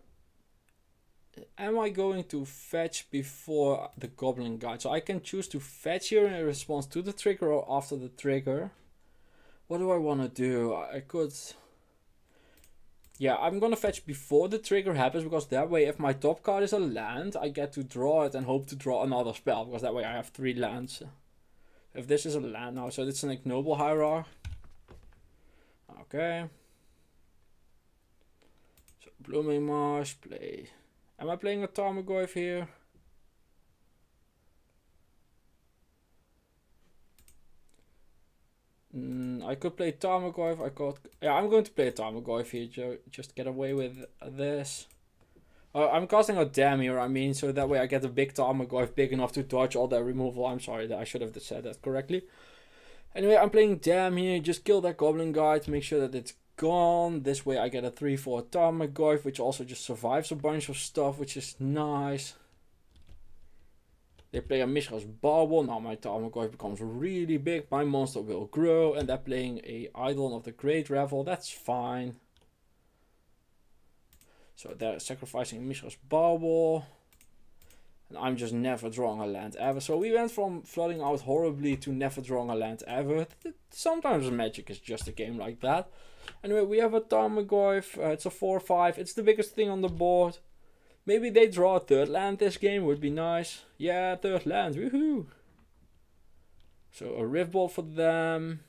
Am I going to fetch before the Goblin Guide? So I can choose to fetch here in response to the trigger or after the trigger. What do I want to do? I could... Yeah, I'm going to fetch before the trigger happens, because that way if my top card is a land, I get to draw it and hope to draw another spell, because that way I have 3 lands. If this is a land now, so it's an Ignoble Hierarch. Okay. So Blooming Marsh, play... Am I playing a Tarmogoyf here? I could play Tarmogoyf. Yeah, I'm going to play a Tarmogoyf here. Just get away with this. I'm casting a Dam here, I mean, so that way I get a big Tarmogoyf big enough to dodge all their removal. I'm sorry, I should have said that correctly. Anyway, I'm playing Dam here. Just kill that Goblin Guide to make sure that it's gone. This way I get a 3/4 Tarmogoyf, which also just survives a bunch of stuff, which is nice. They play a Mishra's Bauble. Now my Tarmogoyf becomes really big. My monster will grow, and they're playing a Eidolon of the Great Revel. That's fine. So they're sacrificing Mishra's Bauble. And I'm just never drawing a land ever. So we went from flooding out horribly to never drawing a land ever. Sometimes Magic is just a game like that. Anyway, we have a Tarmogoyf. It's a 4/5. It's the biggest thing on the board. Maybe they draw a third land this game. Would be nice. Yeah, third land. Woohoo! So a Rift Bolt for them.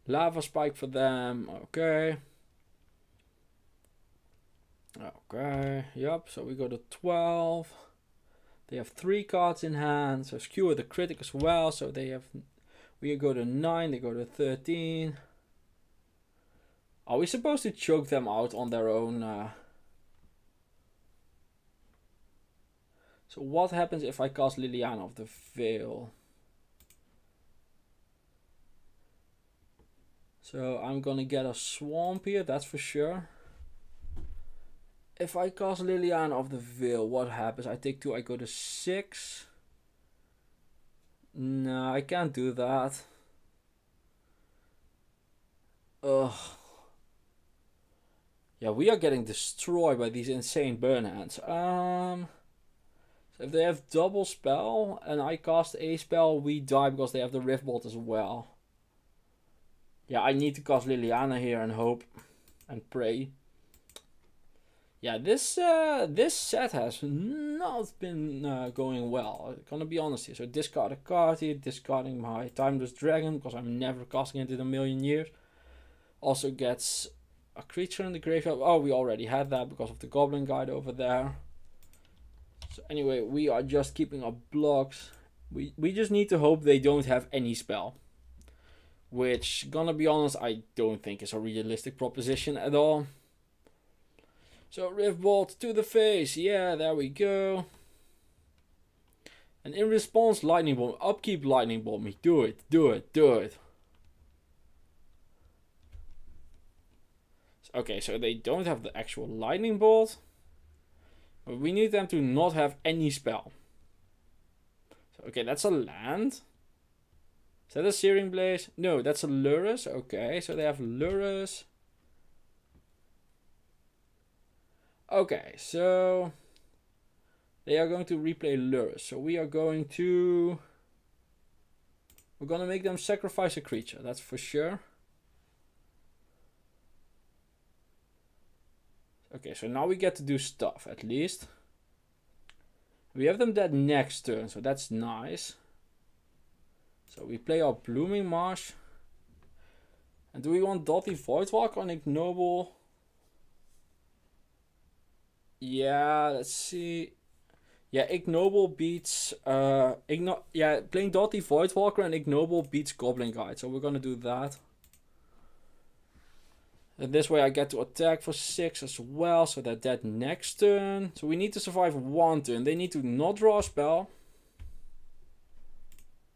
Lava Spike for them. Okay. Okay. Yep. So we go to 12. They have 3 cards in hand. So skewer the critic as well. So they have... We go to 9. They go to 13. Are we supposed to choke them out on their own? So what happens if I cast Liliana of the Veil? So I'm gonna get a swamp here, that's for sure. If I cast Liliana of the Veil, what happens? I take 2, I go to 6. No, I can't do that. Ugh. Yeah, we are getting destroyed by these insane burn hands. So if they have double spell and I cast a spell, we die because they have the Rift Bolt as well. Yeah, I need to cast Liliana here and hope and pray. Yeah, this set has not been going well. I'm gonna be honest here. So discard a card here, discarding my Timeless Dragon because I'm never casting it in a million years. Also gets a creature in the graveyard. Oh, we already had that because of the Goblin Guide over there. So anyway, we are just keeping our blocks. We just need to hope they don't have any spell. Which, gonna be honest, I don't think is a realistic proposition at all. So Rift Bolt to the face. Yeah, there we go. And in response, Lightning Bomb. Upkeep Lightning Bomb me. Do it, do it, do it. Okay, so they don't have the actual Lightning Bolt. But we need them to not have any spell. So, okay, that's a land. Is that a Searing Blaze? No, that's a Lurrus. Okay, so they have Lurrus. Okay, so they are going to replay Lurrus. So we are going to... We're going to make them sacrifice a creature, that's for sure. Okay, so now we get to do stuff, at least. We have them dead next turn, so that's nice. So we play our Blooming Marsh. And do we want Doughty Voidwalker on Ignoble? Yeah, let's see. Yeah, Ignoble beats... yeah, playing Doughty Voidwalker and Ignoble beats Goblin Guide. So we're gonna do that. And this way I get to attack for 6 as well. So they're dead next turn. So we need to survive 1 turn. They need to not draw a spell.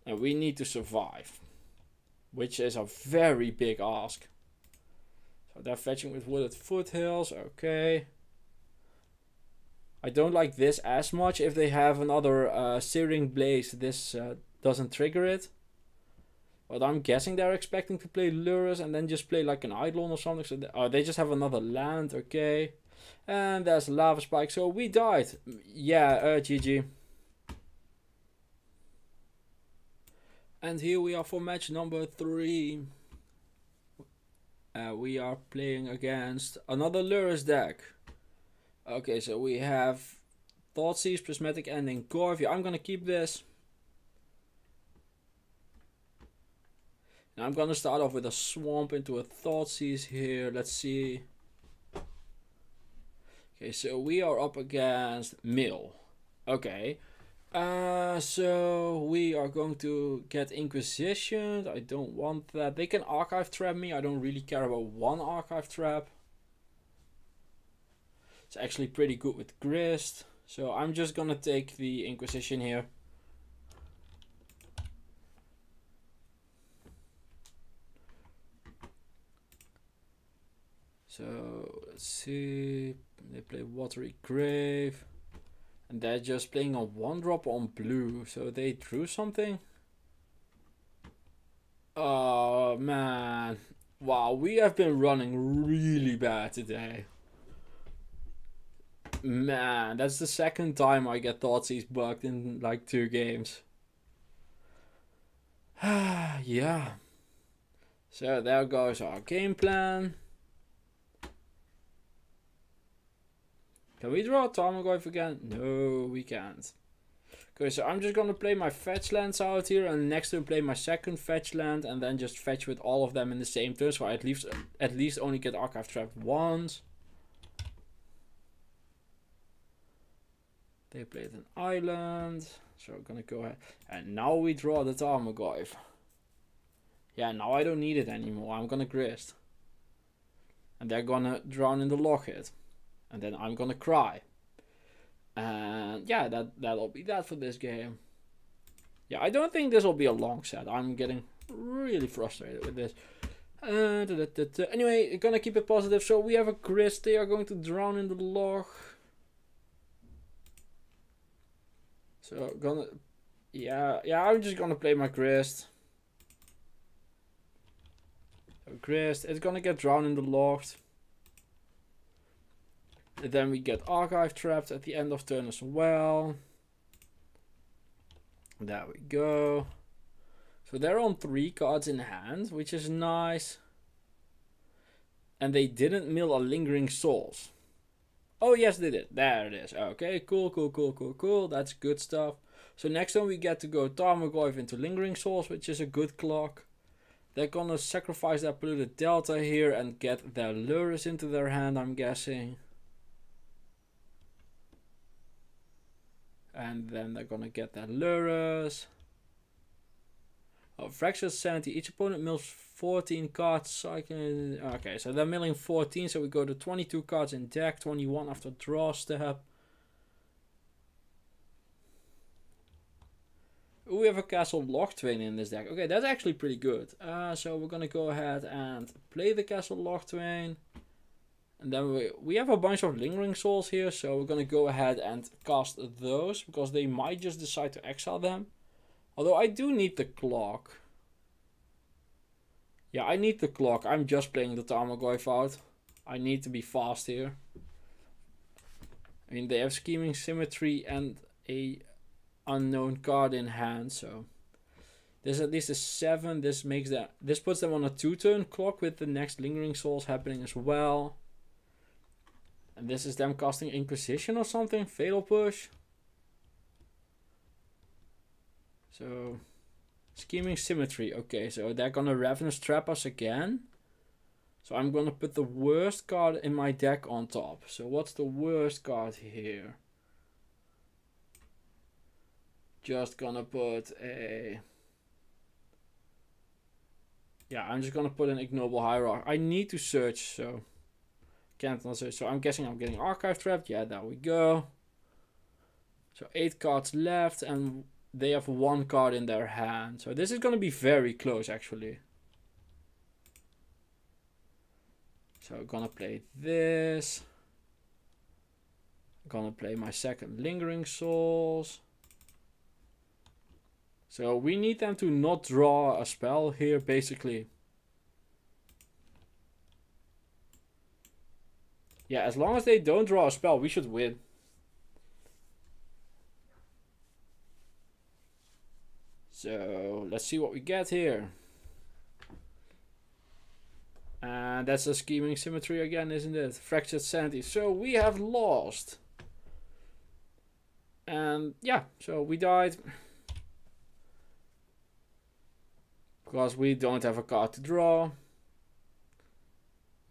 And we need to survive. Which is a very big ask. So they're fetching with Wooded Foothills. Okay. I don't like this as much. If they have another Searing Blaze, this doesn't trigger it. But I'm guessing they're expecting to play Lurrus and then just play like an Eidolon or something. So they just have another land. Okay. And there's Lava Spike. So we died. Yeah, GG. And here we are for match number 3. We are playing against another Lurrus deck. Okay, so we have Thoughtseize, Prismatic Ending, Corvia. I'm gonna keep this. And I'm gonna start off with a Swamp into a Thoughtseize here. Let's see. Okay, so we are up against Mill. Okay. So we are going to get Inquisition. I don't want that. They can Archive Trap me. I don't really care about one Archive Trap. It's actually pretty good with Grist. So I'm just gonna take the Inquisition here. So let's see. They play Watery Grave. And they're just playing a 1-drop on blue. So they drew something. Oh man. Wow, we have been running really bad today. Man, that's the second time I get Thoughtseize bugged in like 2 games. Yeah. So there goes our game plan. Can we draw a Tarmogoyf again? No, we can't. Okay, so I'm just gonna play my fetch lands out here, and next turn play my second fetch land, and then just fetch with all of them in the same turn, so I at least only get Archive Trapped once. They played an island, so we're gonna go ahead. And now we draw the Tarmogoyf. Yeah, now I don't need it anymore. I'm gonna Grist. And they're gonna drown in the Lochit. And then I'm gonna cry. And yeah, that'll be that for this game. Yeah, I don't think this will be a long set. I'm getting really frustrated with this. Anyway, gonna keep it positive. So we have a Grist. They are going to drown in the Loch. So I'm just gonna play my Grist. So Grist, it's gonna get drowned in the Loch. And then we get Archive Trapped at the end of turn as well. There we go. So they're on 3 cards in hand, which is nice. And they didn't mill a Lingering Souls. Oh yes, they did. There it is. Okay, cool. That's good stuff. So next time we get to go Tarmogoyf into Lingering Souls, which is a good clock. They're gonna sacrifice that Polluted Delta here and get their Lurrus into their hand, I'm guessing. And then they're gonna get their Lurrus. Oh, Fractured Sanity. Each opponent mills 14 cards. So I can. Okay, so they're milling 14. So we go to 22 cards in deck. 21 after draw step. We have a Castle Locthwain in this deck. Okay, that's actually pretty good. So we're gonna go ahead and play the Castle Locthwain. And then we have a bunch of Lingering Souls here, so we're going to go ahead and cast those, because they might just decide to exile them. Although I do need the clock. Yeah, I need the clock. I'm just playing the Tarmogoyf out. I need to be fast here. I mean, they have Scheming Symmetry and a unknown card in hand, so... There's at least a 7. This puts them on a 2-turn clock with the next Lingering Souls happening as well. And this is them casting Inquisition or something. Fatal Push. So, Scheming Symmetry. Okay, so they're gonna Ravenous Trap us again. So I'm gonna put the worst card in my deck on top. So what's the worst card here? Just gonna put a... Yeah, I'm just gonna put an Ignoble Hierarch. I need to search, so... Can't not search. So I'm guessing I'm getting Archive Trapped. Yeah, there we go. So 8 cards left, and they have 1 card in their hand. So this is gonna be very close, actually. So I'm gonna play this. I'm gonna play my second Lingering Souls. So we need them to not draw a spell here, basically. Yeah, as long as they don't draw a spell, we should win. So let's see what we get here. And that's a Scheming Symmetry again, isn't it? Fractured Sanity. So we have lost. And yeah, so we died. Because we don't have a card to draw.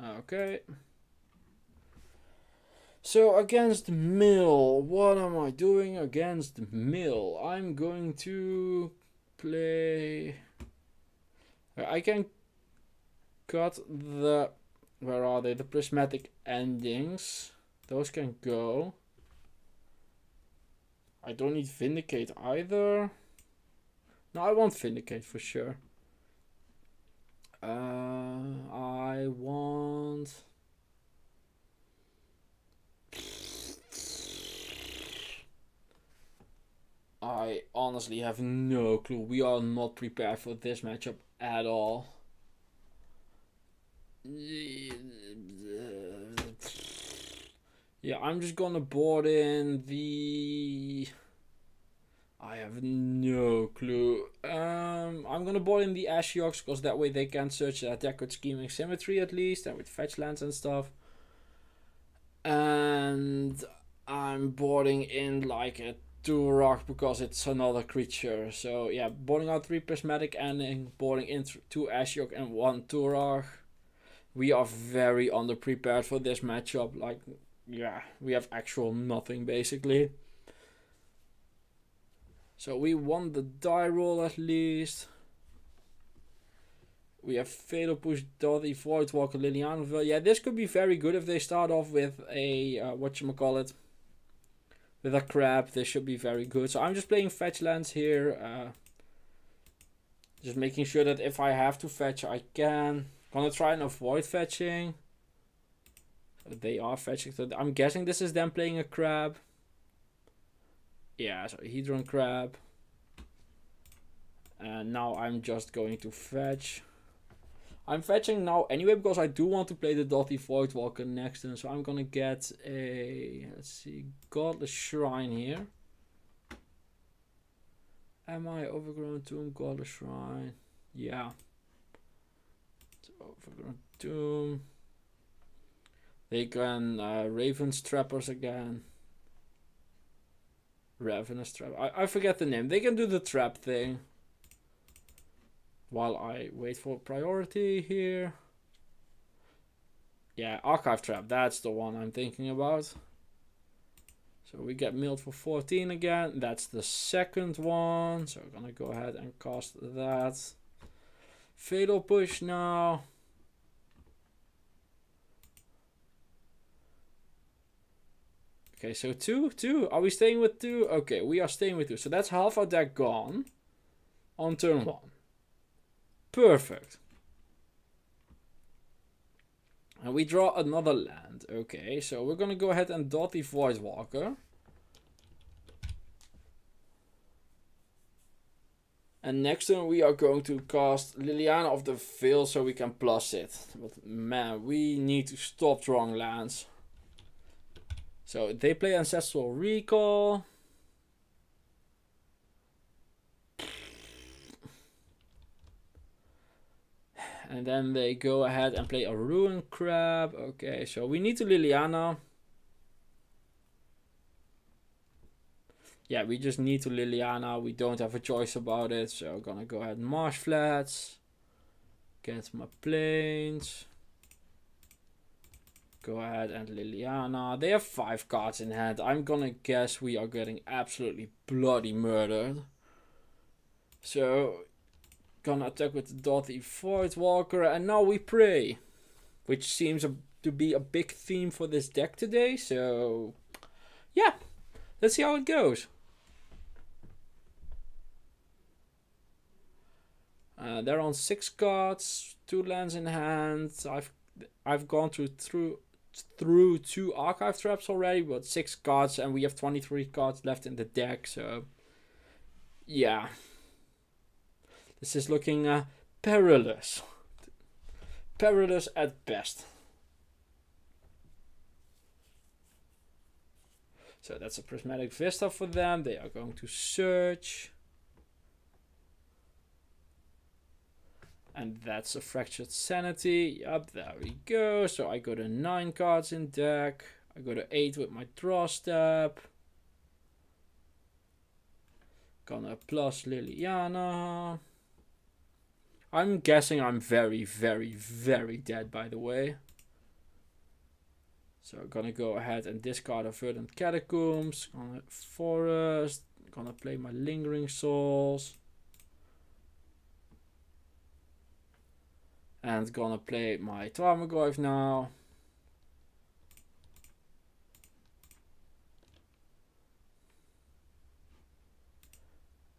Okay. So against Mill, what am I doing against Mill? I'm going to play... I can cut the... Where are they? The Prismatic Endings. Those can go. I don't need Vindicate either. No, I want Vindicate for sure. I want... I honestly have no clue. We are not prepared for this matchup at all. Yeah, Yeah, I'm just gonna board in the... I have no clue. I'm gonna board in the Ashioks because that way they can search the attack with Scheming Symmetry at least, and with fetch lands and stuff. And I'm boarding in like a Turok because it's another creature. So yeah, boarding out 3 Prismatic Ending, boarding in 2 Ashiok and 1 Turok. We are very underprepared for this matchup. Like, yeah, we have actual nothing basically. So we won the die roll at least. We have Fatal Push, Dorothy, Voidwalker, Lilianaville. Yeah, this could be very good if they start off with a, whatchamacallit, with a crab. This should be very good. So I'm just playing fetch lands here. Just making sure that if I have to fetch, I can. Gonna try and avoid fetching. So they are fetching. So I'm guessing this is them playing a crab. Yeah, so Hedron Crab. And now I'm just going to fetch. I'm fetching now anyway because I do want to play the Dotty Voidwalker next turn. So I'm gonna get a, let's see, Godless Shrine here. Am I Overgrown Tomb, Godless Shrine? Yeah. It's Overgrown Tomb. They can Raven's Trappers again. Ravenous Trap. I forget the name. They can do the trap thing. While I wait for priority here. Yeah, Archive Trap. That's the one I'm thinking about. So we get milled for 14 again. That's the second one. So we're gonna go ahead and cast that. Fatal Push now. Okay, so two. Are we staying with 2? Okay, we are staying with 2. So that's half our deck gone on turn 1. Perfect. And we draw another land. Okay, so we're gonna go ahead and dot the Voidwalker. And next turn we are going to cast Liliana of the Veil so we can plus it. But man, we need to stop drawing lands. So they play Ancestral Recall. And then they go ahead and play a Ruin Crab. Okay, so we need to Liliana. Yeah, we just need to Liliana. We don't have a choice about it. So I'm gonna go ahead and Marsh Flats. Get my planes. Go ahead and Liliana. They have 5 cards in hand. I'm gonna guess we are getting absolutely bloody murdered. So, gonna attack with the Dotty Voidwalker. And now we pray. Which seems to be a big theme for this deck today. So, yeah. Let's see how it goes. They're on 6 cards. 2 lands in hand. I've gone through 2 archive traps already, but 6 cards, and we have 23 cards left in the deck. So, yeah, this is looking perilous. Perilous at best. So that's a Prismatic Vista for them. They are going to search. And that's a Fractured Sanity. Yup, there we go. So I go to 9 cards in deck. I go to 8 with my draw step. Gonna plus Liliana. I'm guessing I'm very, very, very dead, by the way. So I'm gonna go ahead and discard a Verdant Catacombs. Gonna Forest. Gonna play my Lingering Souls. And gonna play my Tarmogoyf now.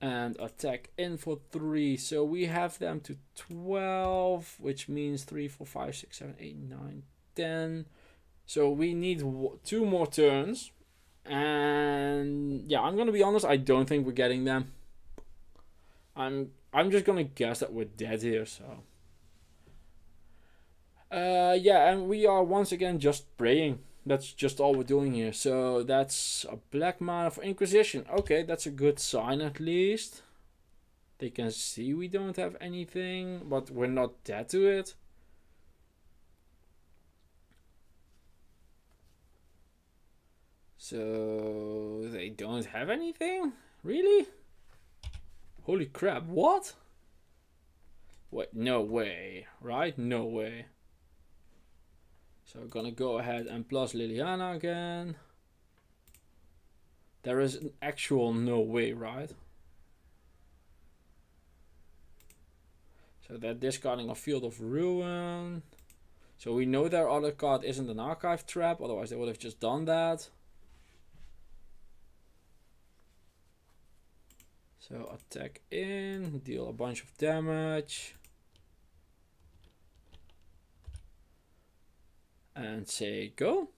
And attack in for 3. So we have them to 12, which means 3, 4, 5, 6, 7, 8, 9, 10. So we need 2 more turns. And yeah, I'm gonna be honest, I don't think we're getting them. I'm just gonna guess that we're dead here, so. Yeah, and we are once again just praying. That's just all we're doing here. So that's a black mana for Inquisition. Okay, that's a good sign at least. They can see we don't have anything, but we're not dead to it. So they don't have anything? Really? Holy crap, what? Wait, no way, right? No way. So we're gonna go ahead and plus Liliana again. There is an actual no way, right? So they're discarding a Field of Ruin. So we know their other card isn't an archive trap, otherwise they would have just done that. So attack in, deal a bunch of damage. And say go.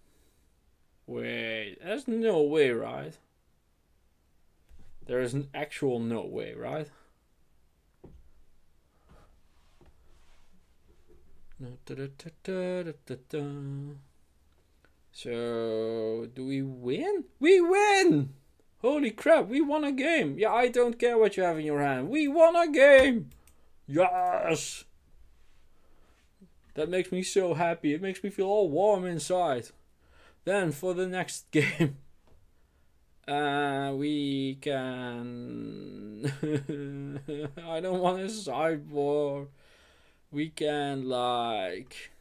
Wait, there's no way, right? There is an actual no way, right? So, do we win? We win! Holy crap, we won a game. Yeah, I don't care what you have in your hand. We won a game! Yes! That makes me so happy. It makes me feel all warm inside. Then, for the next game, we can... I don't want a sideboard. We can, like...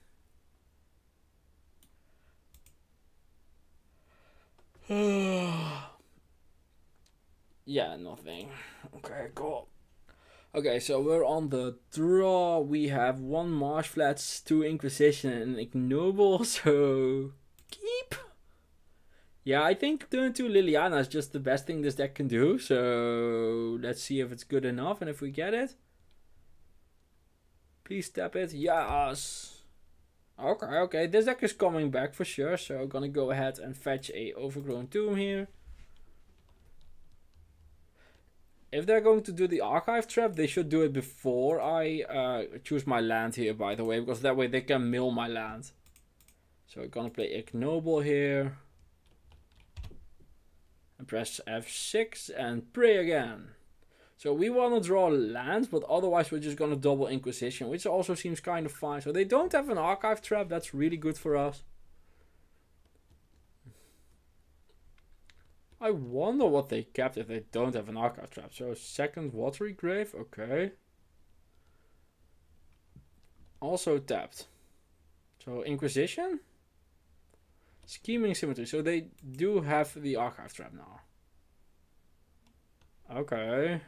Yeah, nothing. Okay, cool. Okay, so we're on the draw. We have 1 Marsh Flats, 2 Inquisition, and Ignoble, so... Keep! Yeah, I think turn 2 Liliana is just the best thing this deck can do, so... Let's see if it's good enough, and if we get it... Please tap it. Yes! Okay, this deck is coming back for sure, so I'm gonna go ahead and fetch a Overgrown Tomb here. If they're going to do the archive trap, they should do it before I choose my land here, by the way, because that way they can mill my land. So we're gonna play Ignoble here. And press F6 and pray again. So we want to draw lands, but otherwise we're just gonna double Inquisition, which also seems kind of fine. So they don't have an archive trap, that's really good for us. I wonder what they kept if they don't have an archive trap. So second Watery Grave, okay. Also tapped. So Inquisition? Scheming Symmetry. So they do have the archive trap now. Okay.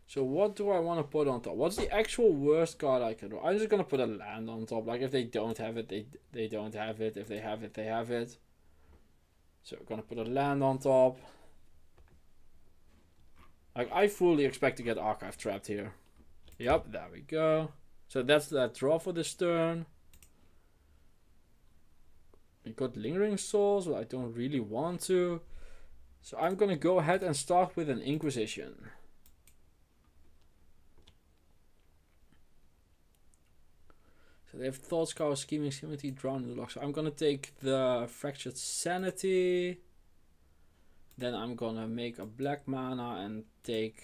So what do I want to put on top? What's the actual worst card I can do? I'm just going to put a land on top. Like if they don't have it, they don't have it. If they have it, they have it. So we're gonna put a land on top. Like I fully expect to get archive trapped here. Yep, there we go. So that's that draw for this turn. We got Lingering Souls, but I don't really want to. So I'm gonna go ahead and start with an Inquisition. So they have Thought Scour, Scheming Symmetry, Drown in the Lock. So I'm gonna take the Fractured Sanity. Then I'm gonna make a black mana and take...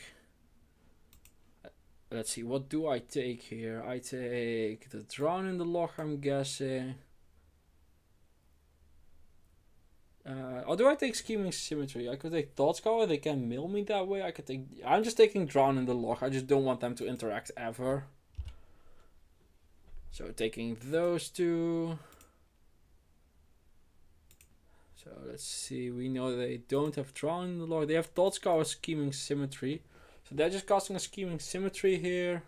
Let's see, what do I take here? I take the Drown in the Lock, I'm guessing. Or do I take Scheming Symmetry? I could take Thought Scour, they can mill me that way. I could take... I'm just taking Drown in the Lock. I just don't want them to interact ever. So taking those two. So let's see. We know they don't have Drown in the Lock. They have Thought Scour, Scheming Symmetry. So they're just casting a Scheming Symmetry here.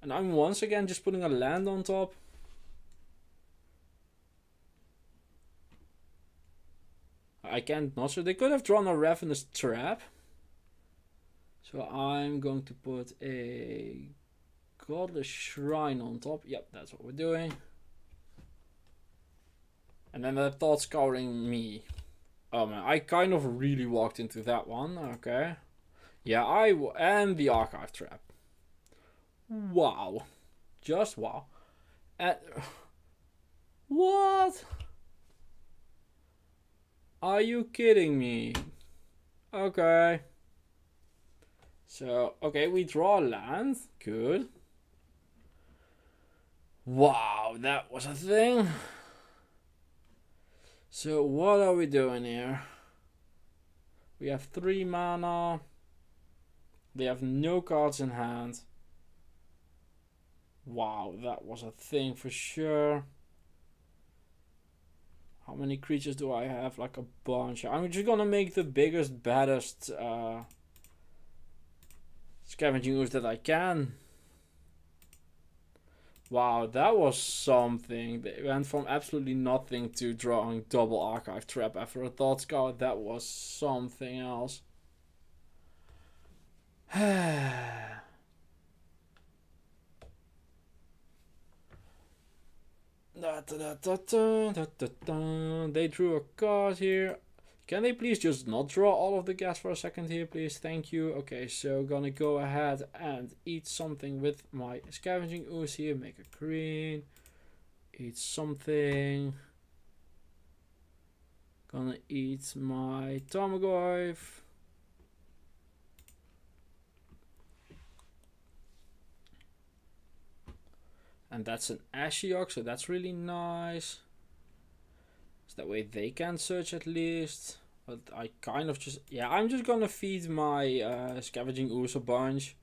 And I'm once again just putting a land on top. I can't not. So they could have drawn a Ravenous Trap. So I'm going to put a Godless Shrine on top. Yep, that's what we're doing. And then they're Thought Scouring me. Oh man, I kind of really walked into that one. Okay. Yeah, and the Archive Trap. Wow. Just wow. And what? Are you kidding me? Okay. So, okay, we draw land. Good. Wow, that was a thing. So, what are we doing here? We have 3 mana. They have no cards in hand. Wow, that was a thing for sure. How many creatures do I have? Like a bunch. I'm just gonna make the biggest, baddest scavenging ooze that I can. Wow, that was something. They went from absolutely nothing to drawing double archive trap after a thought scout. That was something else. They drew a card here. Can they please just not draw all of the gas for a second here, please? Thank you. Okay, so gonna go ahead and eat something with my scavenging ooze here. Make a green. Eat something. Gonna eat my Tarmogoyf. And that's an Ashiok, so that's really nice. So that way they can search at least. But I kind of just... Yeah, I'm just gonna feed my scavenging ooze a bunch.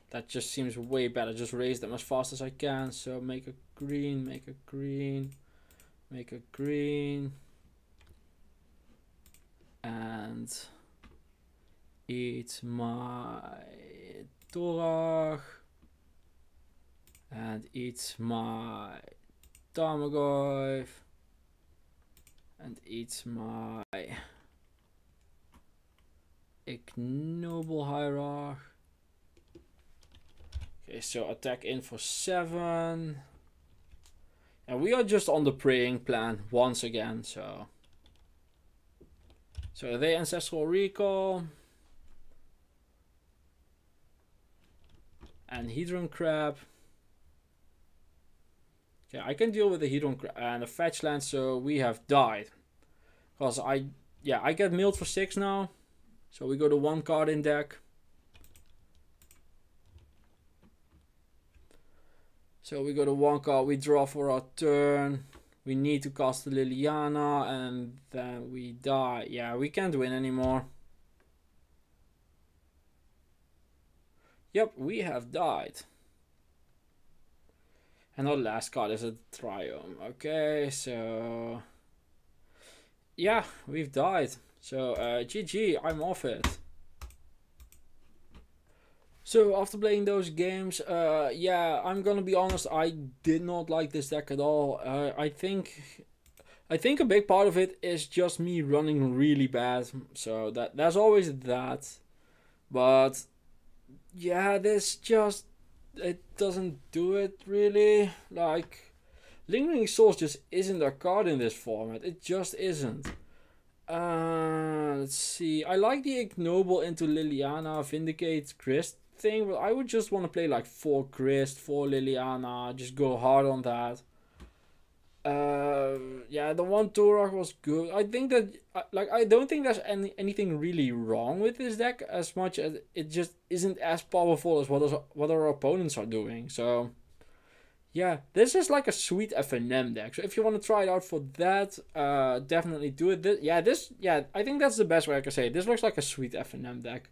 That just seems way better. Just raise them as fast as I can. So make a green, make a green, make a green. And eat my Torag. And eat my Tarmogoyf. And eat my Ignoble Hierarch. Okay, so attack in for 7. And we are just on the praying plan once again, so they Ancestral Recall. And Hedron Crab. Okay, I can deal with the Hedron Crab and the fetch land, so we have died. Because I get milled for 6 now. So we go to 1 card in deck. So we go to 1 card, we draw for our turn. We need to cast the Liliana and then we die. Yeah, we can't win anymore. Yep, we have died. And our last card is a Triome. Okay, so... Yeah, we've died. So, GG, I'm off it. So, after playing those games, yeah, I'm gonna be honest, I did not like this deck at all. I think a big part of it is just me running really bad. So, there's always that. But, yeah, this just... It doesn't do it really. Like, Lingering Souls just isn't a card in this format. It just isn't. Let's see. I like the Ignoble into Liliana, Vindicate, Grist thing, but I would just want to play like 4 Grist, 4 Liliana, just go hard on that. Yeah, the 1 Torag was good. I think that, like, I don't think there's anything really wrong with this deck as much as it just isn't as powerful as what our opponents are doing. So, yeah, this is like a sweet FNM deck. So if you want to try it out for that, definitely do it. Yeah, I think that's the best way I can say it. This looks like a sweet FNM deck.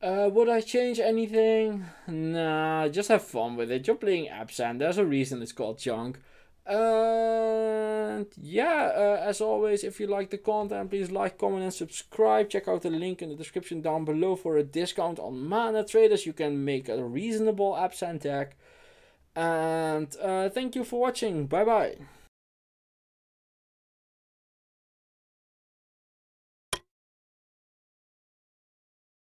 Would I change anything? Nah, just have fun with it. You're playing Abzan. There's a reason it's called Junk. And yeah, as always, if you like the content, please like, comment, and subscribe. Check out the link in the description down below for a discount on MANATRADERS. You can make a reasonable Abzan deck. And thank you for watching. Bye bye.